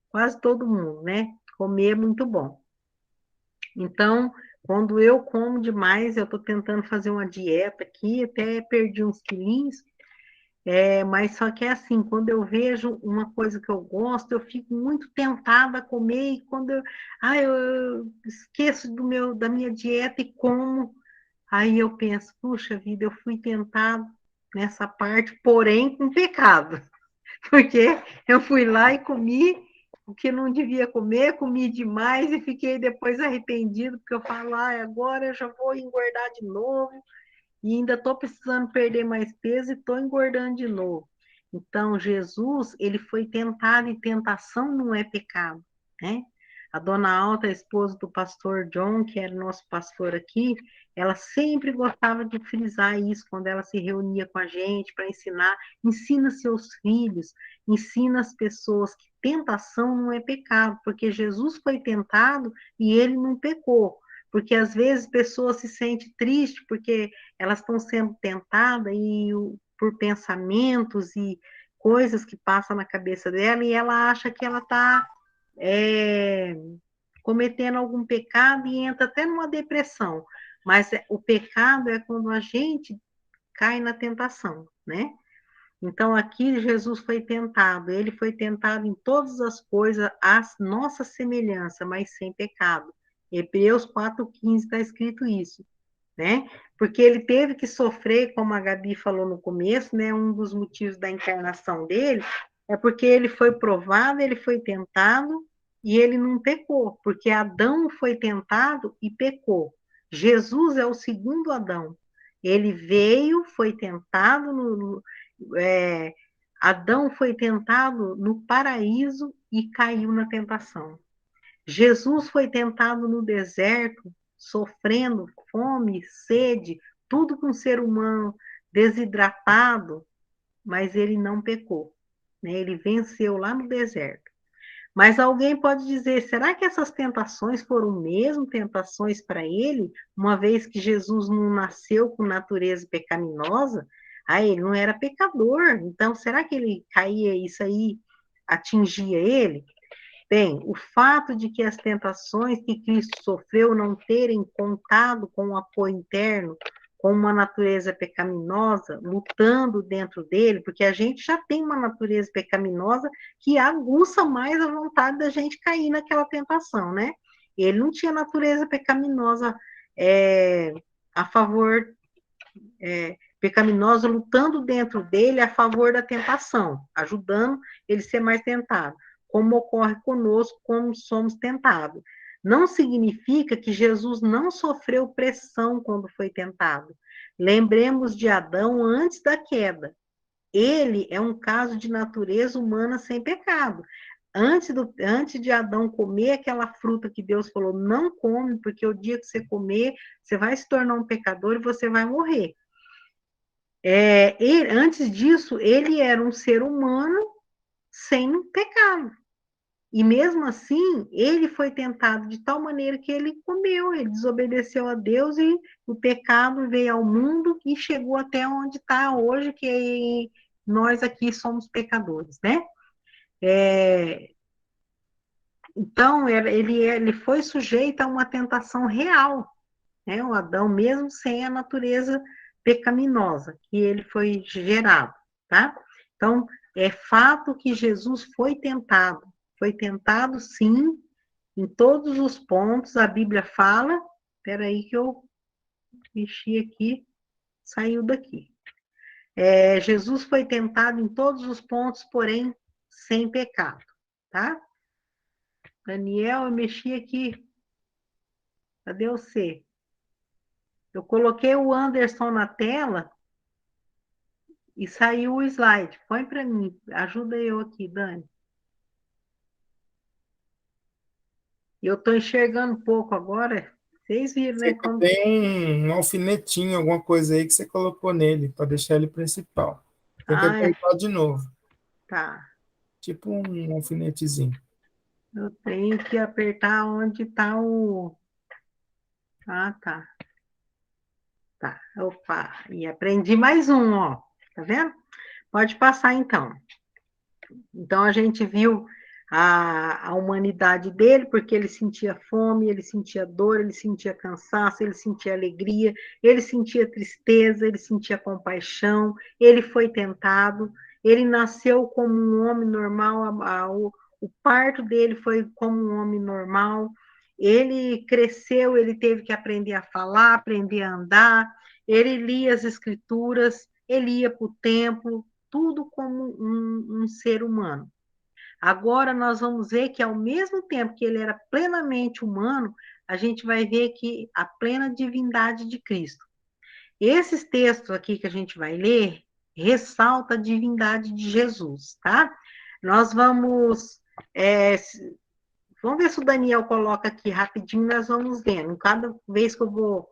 quase todo mundo, né? Comer é muito bom. Então, quando eu como demais, eu estou tentando fazer uma dieta aqui, até perdi uns quilinhos, mas só que é assim, quando eu vejo uma coisa que eu gosto, eu fico muito tentada a comer, e quando eu esqueço da minha dieta e como, aí eu penso, puxa vida, eu fui tentado nessa parte, porém com pecado, porque eu fui lá e comi o que não devia comer, comi demais e fiquei depois arrependido, porque eu falo, agora eu já vou engordar de novo, e ainda estou precisando perder mais peso e estou engordando de novo. Então, Jesus, ele foi tentado, e tentação não é pecado, né? A dona Alta, a esposa do pastor John, que era nosso pastor aqui, ela sempre gostava de frisar isso quando ela se reunia com a gente para ensinar. Ensina seus filhos, ensina as pessoas que tentação não é pecado, porque Jesus foi tentado e ele não pecou. Porque às vezes pessoas se sentem tristes porque elas estão sendo tentadas por pensamentos e coisas que passam na cabeça dela, e ela acha que ela está cometendo algum pecado e entra até numa depressão. Mas o pecado é quando a gente cai na tentação, né? Então, aqui Jesus foi tentado, ele foi tentado em todas as coisas, à nossa semelhança, mas sem pecado. Hebreus 4,15 está escrito isso, né? Porque ele teve que sofrer, como a Gabi falou no começo, né? Um dos motivos da encarnação dele é porque ele foi provado, ele foi tentado e ele não pecou, porque Adão foi tentado e pecou. Jesus é o segundo Adão. Ele veio, foi tentado Adão foi tentado no paraíso e caiu na tentação. Jesus foi tentado no deserto sofrendo fome, sede, tudo com o ser humano desidratado, mas ele não pecou, né? Ele venceu lá no deserto. Mas alguém pode dizer, será que essas tentações foram mesmo tentações para ele, uma vez que Jesus não nasceu com natureza pecaminosa? Ah, ele não era pecador, então será que ele caía, isso aí atingia ele? Bem, o fato de que as tentações que Cristo sofreu não terem contado com o apoio interno, com uma natureza pecaminosa, lutando dentro dele, porque a gente já tem uma natureza pecaminosa que aguça mais a vontade da gente cair naquela tentação, né? Ele não tinha natureza pecaminosa a favor, pecaminosa lutando dentro dele a favor da tentação, ajudando ele a ser mais tentado, como ocorre conosco quando somos tentados. Não significa que Jesus não sofreu pressão quando foi tentado. Lembremos de Adão antes da queda. Ele é um caso de natureza humana sem pecado. Antes de Adão comer aquela fruta que Deus falou, não come, porque o dia que você comer, você vai se tornar um pecador e você vai morrer. Antes disso, ele era um ser humano sem pecado. E mesmo assim, ele foi tentado de tal maneira que ele comeu, ele desobedeceu a Deus e o pecado veio ao mundo e chegou até onde está hoje, que nós aqui somos pecadores, né? Então, ele foi sujeito a uma tentação real, né? O Adão, mesmo sem a natureza pecaminosa que ele foi gerado, tá? Então, é fato que Jesus foi tentado sim, em todos os pontos, a Bíblia fala, espera aí que eu mexi aqui, saiu daqui. Jesus foi tentado em todos os pontos, porém, sem pecado, tá? Daniel, eu mexi aqui, cadê você? Eu coloquei o Anderson na tela e saiu o slide, põe para mim, ajuda eu aqui, Dani. Eu estou enxergando pouco agora. Vocês viram, né? Como... Tem um alfinetinho, alguma coisa aí que você colocou nele, para deixar ele principal. Tem que apertar de novo. Tá. Tipo um alfinetezinho. Eu tenho que apertar onde está o... Ah, tá. Tá, opa. E aprendi mais um, ó. Tá vendo? Pode passar, então. Então, a gente viu a humanidade dele, porque ele sentia fome, ele sentia dor, ele sentia cansaço, ele sentia alegria, ele sentia tristeza, ele sentia compaixão, ele foi tentado, ele nasceu como um homem normal, o parto dele foi como um homem normal, ele cresceu, ele teve que aprender a falar, aprender a andar, ele lia as escrituras, ele ia para o templo, tudo como um ser humano. Agora nós vamos ver que ao mesmo tempo que ele era plenamente humano, a gente vai ver que a plena divindade de Cristo. Esses textos aqui que a gente vai ler ressalta a divindade de Jesus, tá? Nós vamos ver se o Daniel coloca aqui rapidinho, nós vamos vendo. Cada vez que eu vou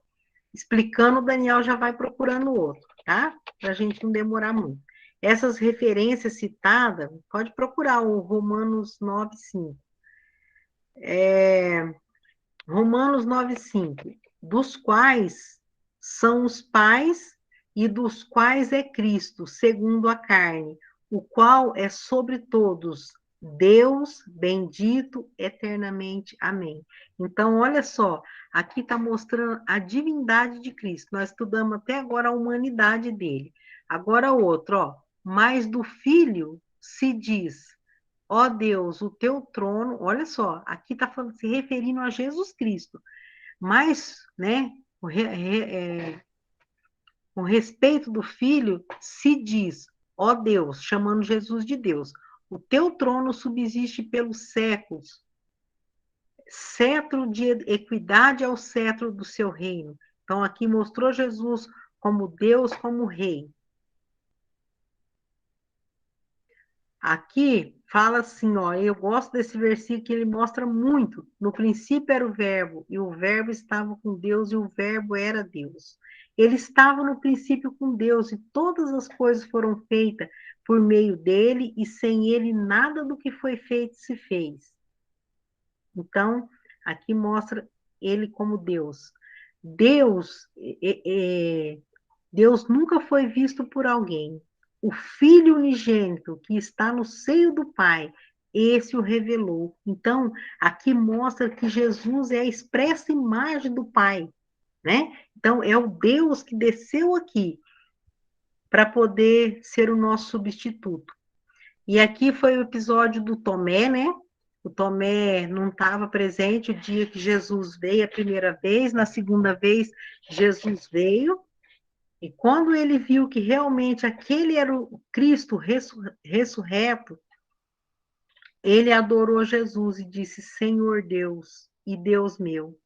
explicando, o Daniel já vai procurando outro, tá? Para a gente não demorar muito. Essas referências citadas, pode procurar o Romanos 9,5. Romanos 9,5. Dos quais são os pais e dos quais é Cristo, segundo a carne, o qual é sobre todos, Deus bendito eternamente. Amém. Então, olha só, aqui está mostrando a divindade de Cristo. Nós estudamos até agora a humanidade dele. Agora outro, ó. Mas do Filho se diz, ó Deus, o teu trono, olha só, aqui está se referindo a Jesus Cristo. Mas, né, com respeito do Filho, se diz, ó Deus, chamando Jesus de Deus, o teu trono subsiste pelos séculos, cetro de equidade ao cetro do seu reino. Então, aqui mostrou Jesus como Deus, como rei. Aqui, fala assim, ó, eu gosto desse versículo que ele mostra muito. No princípio era o verbo, e o verbo estava com Deus, e o verbo era Deus. Ele estava no princípio com Deus, e todas as coisas foram feitas por meio dele, e sem ele nada do que foi feito se fez. Então, aqui mostra ele como Deus. Deus nunca foi visto por alguém. O Filho unigênito que está no seio do Pai, esse o revelou. Então, aqui mostra que Jesus é a expressa imagem do Pai, né? Então, é o Deus que desceu aqui para poder ser o nosso substituto. E aqui foi o episódio do Tomé, né? O Tomé não estava presente o dia que Jesus veio a primeira vez, na segunda vez Jesus veio, e quando ele viu que realmente aquele era o Cristo ressurreto, ele adorou Jesus e disse, Senhor Deus e Deus meu.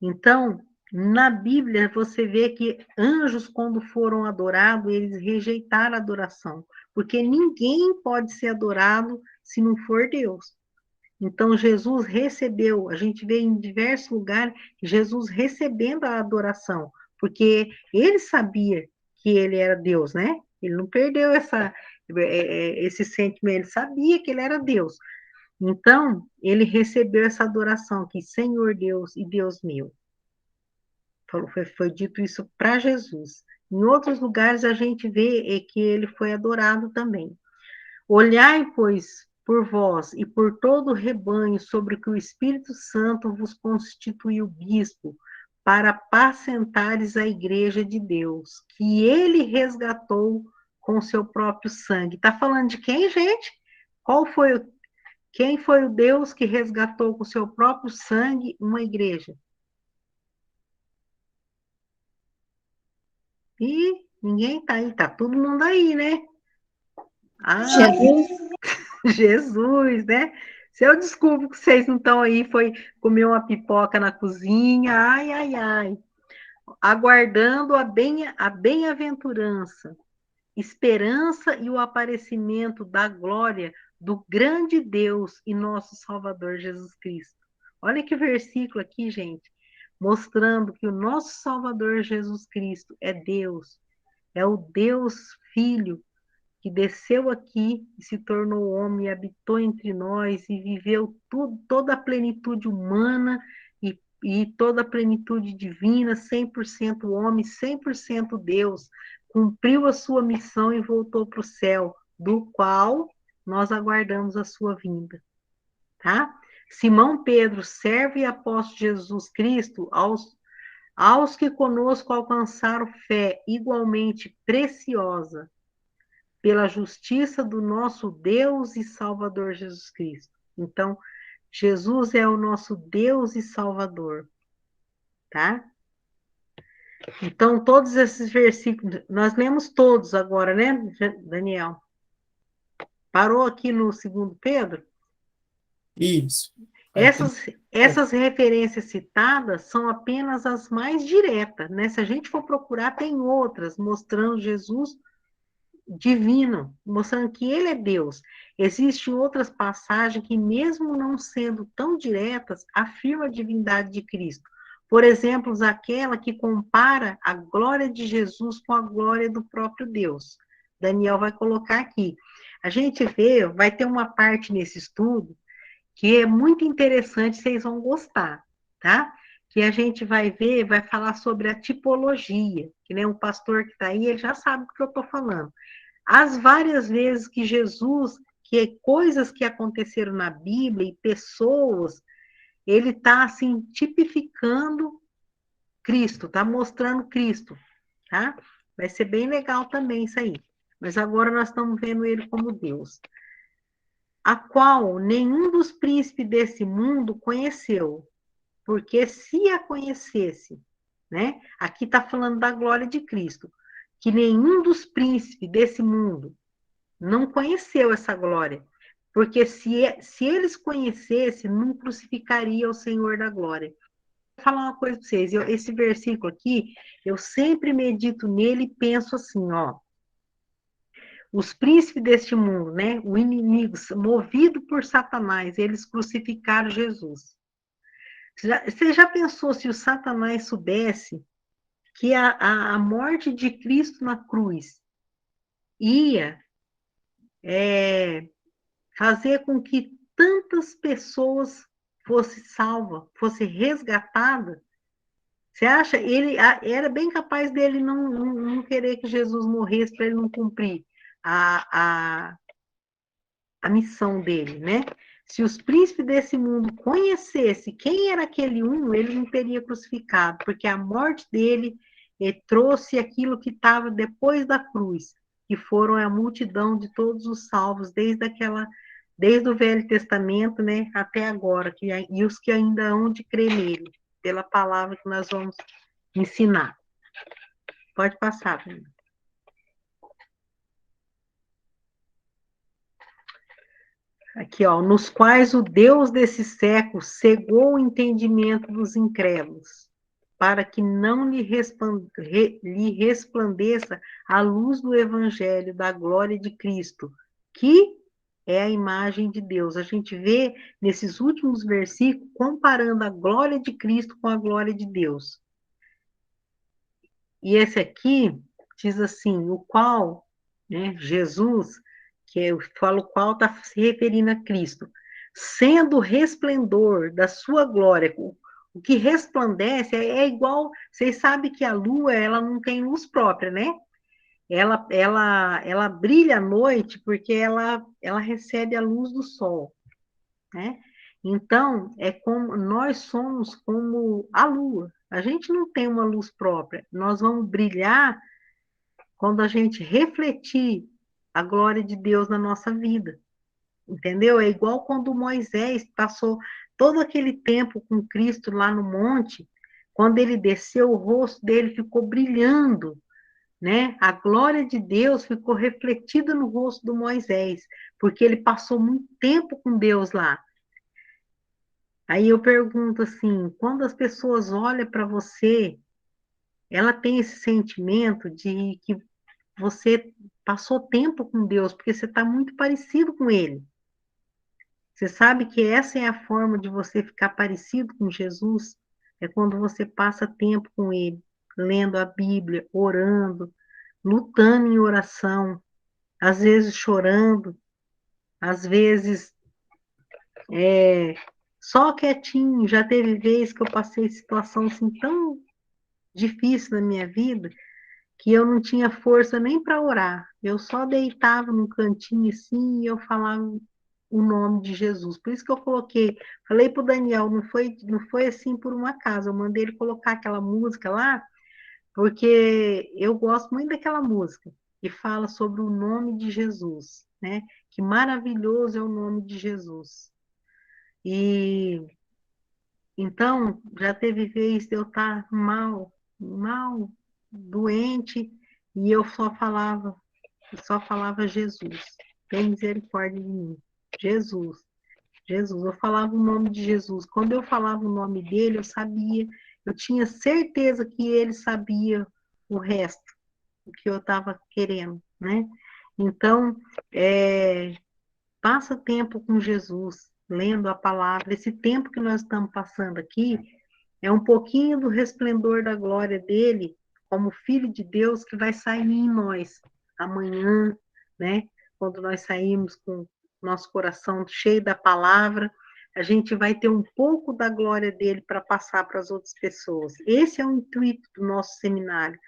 Então, na Bíblia, você vê que anjos, quando foram adorados, eles rejeitaram a adoração, porque ninguém pode ser adorado se não for Deus. Então, Jesus recebeu, a gente vê em diversos lugares, Jesus recebendo a adoração, porque ele sabia que ele era Deus, né? Ele não perdeu esse sentimento, ele sabia que ele era Deus. Então, ele recebeu essa adoração, que Senhor Deus e Deus meu. Foi dito isso para Jesus. Em outros lugares a gente vê que ele foi adorado também. Olhai, pois, por vós e por todo o rebanho sobre o que o Espírito Santo vos constituiu bispo, para apacentares a igreja de Deus, que ele resgatou com seu próprio sangue. Está falando de quem, gente? Quem foi o Deus que resgatou com seu próprio sangue uma igreja? E ninguém está aí, está todo mundo aí, né? Jesus. Jesus, né? Se eu descubro que vocês não estão aí, foi comer uma pipoca na cozinha, ai, ai, ai. Aguardando a bem-aventurança, esperança e o aparecimento da glória do grande Deus e nosso Salvador Jesus Cristo. Olha que versículo aqui, gente, mostrando que o nosso Salvador Jesus Cristo é Deus, é o Deus Filho, que desceu aqui e se tornou homem, e habitou entre nós e viveu toda a plenitude humana e toda a plenitude divina, 100% homem, 100% Deus, cumpriu a sua missão e voltou para o céu, do qual nós aguardamos a sua vinda, tá? Simão Pedro, servo e apóstolo de Jesus Cristo, aos que conosco alcançaram fé igualmente preciosa, pela justiça do nosso Deus e Salvador Jesus Cristo. Então, Jesus é o nosso Deus e Salvador, tá? Então, todos esses versículos, nós lemos todos agora, né, Daniel? Parou aqui no 2 Pedro? Isso. Essas referências citadas são apenas as mais diretas, né? Se a gente for procurar, tem outras mostrando Jesus divino, mostrando que ele é Deus. Existem outras passagens que, mesmo não sendo tão diretas, afirmam a divindade de Cristo. Por exemplo, aquela que compara a glória de Jesus com a glória do próprio Deus. Daniel vai colocar aqui. A gente vê, vai ter uma parte nesse estudo que é muito interessante, vocês vão gostar, tá? Que a gente vai ver, vai falar sobre a tipologia, que nem um pastor que está aí, ele já sabe do que eu estou falando. As várias vezes que Jesus, que coisas que aconteceram na Bíblia e pessoas, ele está assim tipificando Cristo, está mostrando Cristo, tá? Vai ser bem legal também isso aí. Mas agora nós estamos vendo ele como Deus, a qual nenhum dos príncipes desse mundo conheceu, porque se a conhecesse, né? Aqui está falando da glória de Cristo, que nenhum dos príncipes desse mundo não conheceu essa glória, porque se eles conhecessem, não crucificaria o Senhor da glória. Vou falar uma coisa para vocês, esse versículo aqui, eu sempre medito nele e penso assim, ó, os príncipes deste mundo, né? O inimigo, movido por Satanás, eles crucificaram Jesus. Você já pensou se o Satanás soubesse que a morte de Cristo na cruz ia fazer com que tantas pessoas fossem salvas, fossem resgatadas? Você acha? Ele era bem capaz dele não querer que Jesus morresse para ele não cumprir a missão dele, né? Se os príncipes desse mundo conhecessem quem era aquele ele não teria crucificado, porque a morte dele trouxe aquilo que estava depois da cruz, que foram a multidão de todos os salvos, desde o Velho Testamento, né, até agora, e os que ainda hão de crer nele, pela palavra que nós vamos ensinar. Pode passar, Fernanda. Aqui, ó, nos quais o Deus desse século cegou o entendimento dos incrédulos, para que não lhe resplandeça a luz do evangelho da glória de Cristo, que é a imagem de Deus. A gente vê nesses últimos versículos comparando a glória de Cristo com a glória de Deus. E esse aqui diz assim, o qual, né, Jesus, que eu falo qual está se referindo a Cristo, sendo o resplendor da sua glória, o que resplandece é igual, vocês sabem que a lua, ela não tem luz própria, né? Ela brilha à noite porque ela recebe a luz do sol, né? Então, nós somos como a lua. A gente não tem uma luz própria. Nós vamos brilhar quando a gente refletir a glória de Deus na nossa vida. Entendeu? É igual quando Moisés passou todo aquele tempo com Cristo lá no monte, quando ele desceu, o rosto dele ficou brilhando, né? A glória de Deus ficou refletida no rosto do Moisés, porque ele passou muito tempo com Deus lá. Aí eu pergunto assim, quando as pessoas olham para você, ela tem esse sentimento de que você passou tempo com Deus, porque você está muito parecido com Ele. Você sabe que essa é a forma de você ficar parecido com Jesus? É quando você passa tempo com Ele, lendo a Bíblia, orando, lutando em oração, às vezes chorando, às vezes só quietinho. Já teve vezes que eu passei situação assim tão difícil na minha vida que eu não tinha força nem para orar. Eu só deitava num cantinho assim e eu falava o nome de Jesus. Por isso que eu falei para o Daniel, não foi assim por um acaso. Eu mandei ele colocar aquela música lá, porque eu gosto muito daquela música que fala sobre o nome de Jesus, né? Que maravilhoso é o nome de Jesus. E então, já teve vez de eu estar mal, doente, e eu só falava Jesus, tem misericórdia de mim. Jesus, Jesus. Eu falava o nome de Jesus. Quando eu falava o nome dele, eu tinha certeza que ele sabia o resto, o que eu estava querendo, né? Então, passa tempo com Jesus, lendo a palavra. Esse tempo que nós estamos passando aqui é um pouquinho do resplendor da glória dele, como Filho de Deus, que vai sair em nós amanhã, né? Quando nós saímos com nosso coração cheio da palavra, a gente vai ter um pouco da glória dele para passar para as outras pessoas. Esse é o intuito do nosso seminário.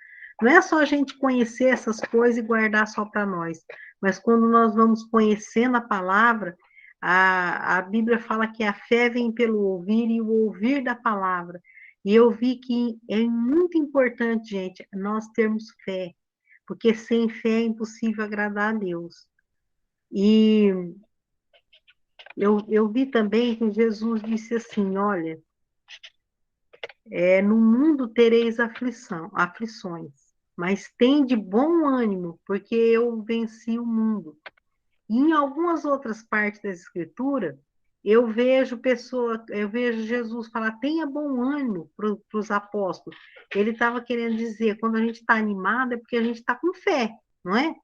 Não é só a gente conhecer essas coisas e guardar só para nós, mas quando nós vamos conhecendo a palavra, a Bíblia fala que a fé vem pelo ouvir e o ouvir da palavra. E eu vi que é muito importante, gente, nós termos fé, porque sem fé é impossível agradar a Deus. E eu vi também que Jesus disse assim, olha, no mundo tereis aflições, mas tende bom ânimo, porque eu venci o mundo. E em algumas outras partes da Escritura, eu vejo Jesus falar, tenha bom ânimo para os apóstolos. Ele estava querendo dizer, quando a gente está animado, é porque a gente está com fé, não é?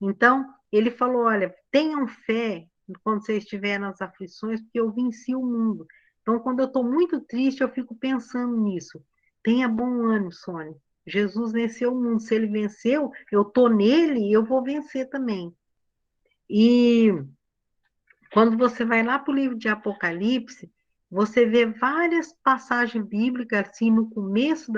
Então, ele falou, olha, tenham fé quando você estiver nas aflições, porque eu venci o mundo. Então, quando eu estou muito triste, eu fico pensando nisso. Tenha bom ânimo, Sônia. Jesus venceu o mundo. Se ele venceu, eu estou nele e eu vou vencer também. E quando você vai lá para o livro de Apocalipse, você vê várias passagens bíblicas, assim, no começo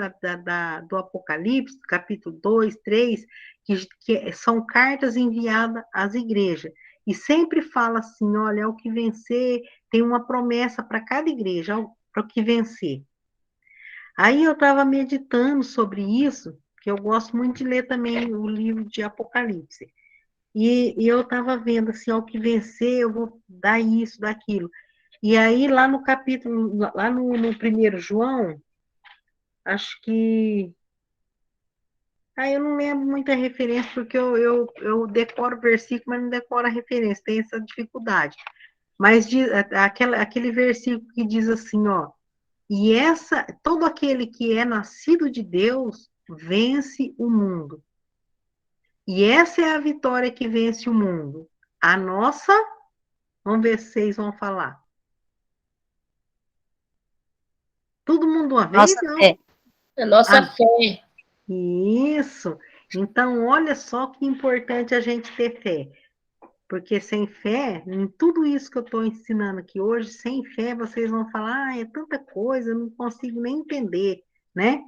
do Apocalipse, capítulo 2, 3, que são cartas enviadas às igrejas. E sempre fala assim, olha, é o que vencer, tem uma promessa para cada igreja, para o que vencer. Aí eu estava meditando sobre isso, que eu gosto muito de ler também o livro de Apocalipse. E eu estava vendo assim, ao que vencer, eu vou dar isso, daquilo. E aí, lá no capítulo, lá no 1 João, acho que. Ah, eu não lembro muita referência, porque eu decoro o versículo, mas não decoro a referência, tem essa dificuldade. Mas aquele versículo que diz assim, ó, e todo aquele que é nascido de Deus vence o mundo. E essa é a vitória que vence o mundo. A nossa, vamos ver se vocês vão falar. Todo mundo uma vez, Nossa não? fé. A nossa Ah, fé. isso. Então, olha só que importante a gente ter fé. Porque sem fé, em tudo isso que eu estou ensinando aqui hoje, sem fé, vocês vão falar, é tanta coisa, eu não consigo nem entender, né?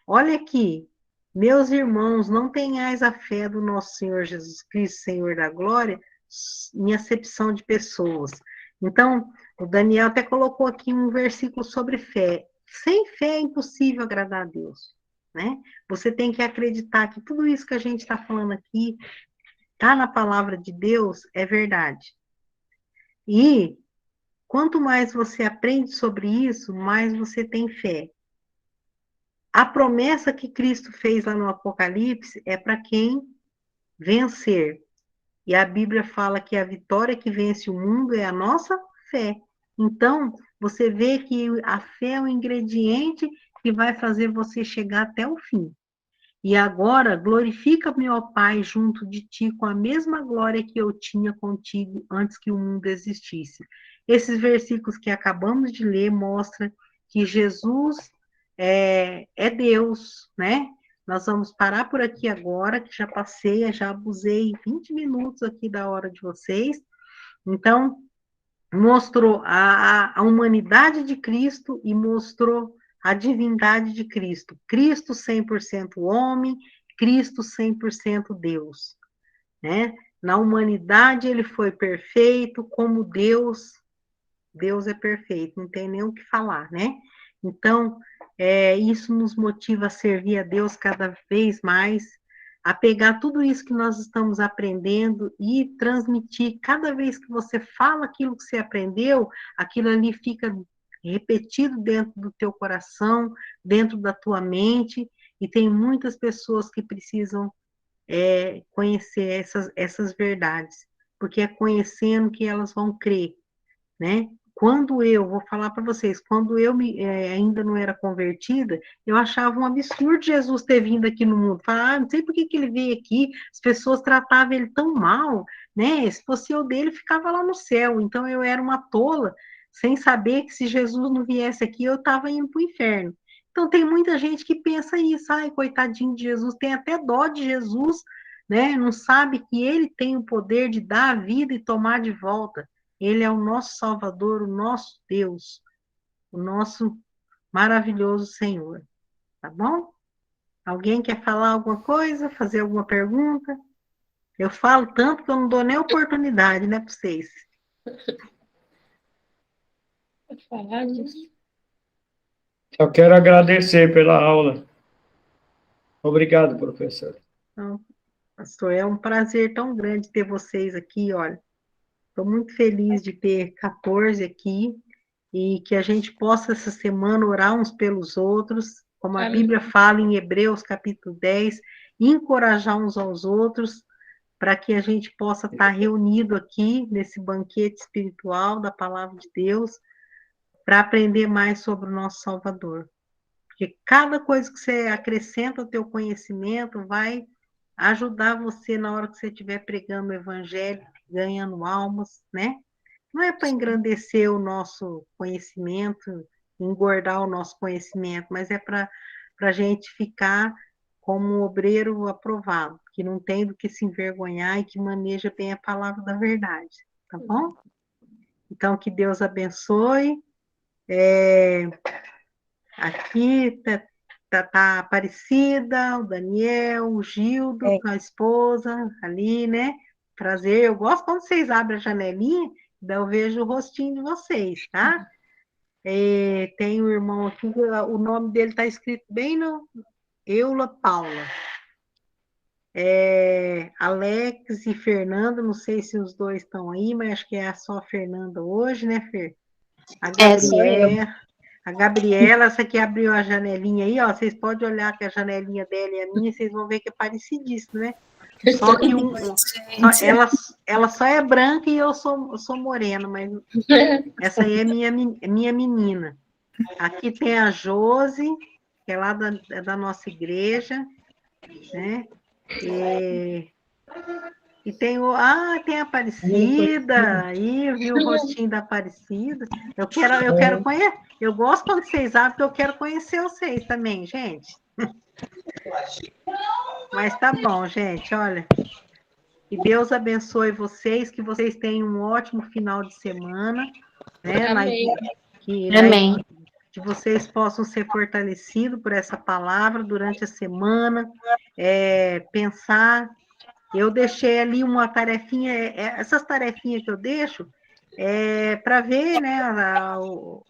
Olha aqui, meus irmãos, não tenhais a fé do nosso Senhor Jesus Cristo, Senhor da glória, em acepção de pessoas. Então, o Daniel até colocou aqui um versículo sobre fé. Sem fé é impossível agradar a Deus, né? Você tem que acreditar que tudo isso que a gente está falando aqui está na palavra de Deus, é verdade. E quanto mais você aprende sobre isso, mais você tem fé. A promessa que Cristo fez lá no Apocalipse é para quem vencer. E a Bíblia fala que a vitória que vence o mundo é a nossa fé. Então, você vê que a fé é o ingrediente que vai fazer você chegar até o fim. E agora, glorifica meu Pai junto de ti com a mesma glória que eu tinha contigo antes que o mundo existisse. Esses versículos que acabamos de ler mostram que Jesus é Deus, né? Nós vamos parar por aqui agora, que já passei, já abusei 20 minutos aqui da hora de vocês. Então, mostrou a humanidade de Cristo e mostrou a divindade de Cristo. Cristo 100% homem, Cristo 100% Deus, né? Na humanidade ele foi perfeito, como Deus é perfeito, não tem nem o que falar, né? Então, isso nos motiva a servir a Deus cada vez mais, a pegar tudo isso que nós estamos aprendendo e transmitir. Cada vez que você fala aquilo que você aprendeu, aquilo ali fica repetido dentro do teu coração, dentro da tua mente, e tem muitas pessoas que precisam conhecer essas verdades, porque é conhecendo que elas vão crer, né? Vou falar para vocês, quando eu ainda não era convertida, eu achava um absurdo Jesus ter vindo aqui no mundo. Falava, não sei por que ele veio aqui, as pessoas tratavam ele tão mal, né? Se fosse eu dele, ficava lá no céu. Então eu era uma tola, sem saber que se Jesus não viesse aqui, eu estava indo para o inferno. Então tem muita gente que pensa isso, ai, coitadinho de Jesus, tem até dó de Jesus, né? Não sabe que ele tem o poder de dar a vida e tomar de volta. Ele é o nosso Salvador, o nosso Deus, o nosso maravilhoso Senhor. Tá bom? Alguém quer falar alguma coisa, fazer alguma pergunta? Eu falo tanto que eu não dou nem oportunidade, né, para vocês. Pode falar disso. Só quero agradecer pela aula. Obrigado, professor. Então, pastor, é um prazer tão grande ter vocês aqui, olha. Estou muito feliz de ter 14 aqui e que a gente possa, essa semana, orar uns pelos outros, como a Amém. Bíblia fala em Hebreus, capítulo 10, encorajar uns aos outros, para que a gente possa estar reunido aqui, nesse banquete espiritual da palavra de Deus, para aprender mais sobre o nosso Salvador. Porque cada coisa que você acrescenta ao teu conhecimento vai ajudar você na hora que você estiver pregando o evangelho, ganhando almas, né? Não é para engrandecer o nosso conhecimento, engordar o nosso conhecimento, mas é para a gente ficar como um obreiro aprovado, que não tem do que se envergonhar e que maneja bem a palavra da verdade, tá bom? Então, que Deus abençoe. Aqui tá a Aparecida, o Daniel, o Gildo, a esposa ali, né? Prazer. Eu gosto quando vocês abrem a janelinha, daí eu vejo o rostinho de vocês, tá? Tem um irmão aqui, o nome dele está escrito bem no Eula Paula. Alex e Fernando, não sei se os dois estão aí, mas acho que é só a Fernanda hoje, né, Fer? Sou eu. A Gabriela, essa aqui abriu a janelinha aí, ó. Vocês podem olhar que a janelinha dela e a minha, vocês vão ver que é parecidíssimo, né? Só que ela só é branca e eu sou morena, mas essa aí é minha menina. Aqui tem a Josi, que é lá da nossa igreja, né? E tem tem a Aparecida, aí viu o rostinho da Aparecida. Eu quero conhecer. Eu gosto quando vocês abrem, porque eu quero conhecer vocês também, gente. Mas tá bom, gente, olha. Que Deus abençoe vocês, que vocês tenham um ótimo final de semana, né? Amém. Amém. Que vocês possam ser fortalecidos por essa palavra durante a semana, pensar. Eu deixei ali uma tarefinha, essas tarefinhas que eu deixo, para ver, né,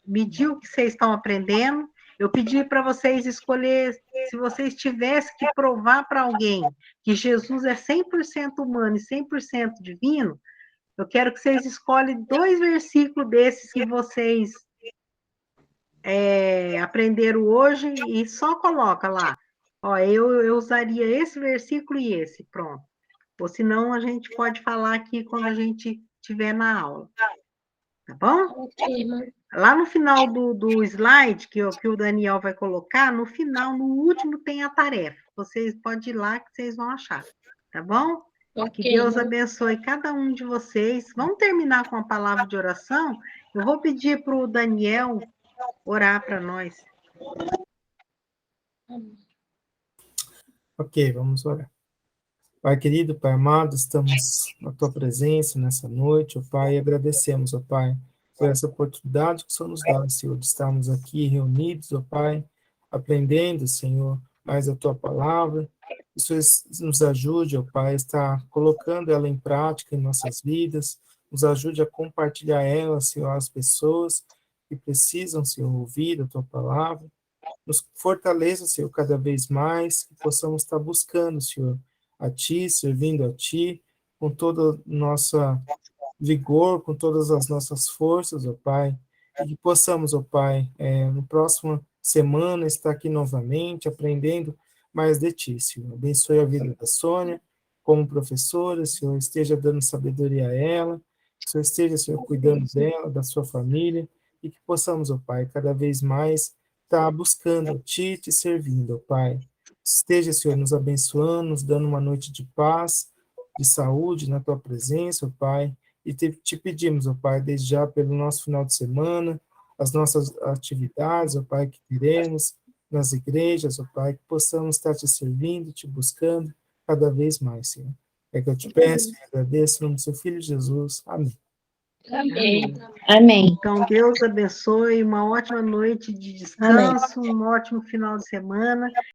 medir o que vocês estão aprendendo. Eu pedi para vocês escolher, se vocês tivessem que provar para alguém que Jesus é 100% humano e 100% divino, eu quero que vocês escolhem 2 versículos desses que vocês aprenderam hoje e só coloca lá. Ó, eu usaria esse versículo e esse, pronto. Ou senão a gente pode falar aqui quando a gente estiver na aula. Tá bom? Lá no final do slide, que o Daniel vai colocar, no final, no último, tem a tarefa. Vocês podem ir lá que vocês vão achar. Tá bom? Que Deus abençoe cada um de vocês. Vamos terminar com a palavra de oração? Eu vou pedir para o Daniel orar para nós. Ok, vamos orar. Pai querido, Pai amado, estamos na Tua presença nessa noite, ó Pai, e agradecemos, ó Pai, por essa oportunidade que o Senhor nos dá, Senhor, de estarmos aqui reunidos, ó Pai, aprendendo, Senhor, mais a Tua palavra. Que o Senhor nos ajude, ó Pai, a estar colocando ela em prática em nossas vidas, nos ajude a compartilhar ela, Senhor, às pessoas que precisam, Senhor, ouvir a Tua palavra. Nos fortaleça, Senhor, cada vez mais, que possamos estar buscando, Senhor, a Ti, servindo a Ti, com toda a nossa vigor, com todas as nossas forças, ó Pai, e que possamos, ó Pai, no próxima semana estar aqui novamente, aprendendo mais de Ti, Senhor. Abençoe a vida da Sônia, como professora, Senhor, esteja dando sabedoria a ela, que o Senhor esteja, Senhor, cuidando dela, da sua família, e que possamos, ó Pai, cada vez mais estar buscando a Ti, Te servindo, ó Pai. Esteja, Senhor, nos abençoando, nos dando uma noite de paz, de saúde na Tua presença, ó Pai, e te pedimos, ó Pai, desde já pelo nosso final de semana, as nossas atividades, ó Pai, que teremos nas igrejas, ó Pai, que possamos estar Te servindo, Te buscando cada vez mais, Senhor. É que eu te peço e agradeço, em nome do Seu Filho Jesus. Amém. Amém. Amém. Então, Deus abençoe, uma ótima noite de descanso, um ótimo final de semana.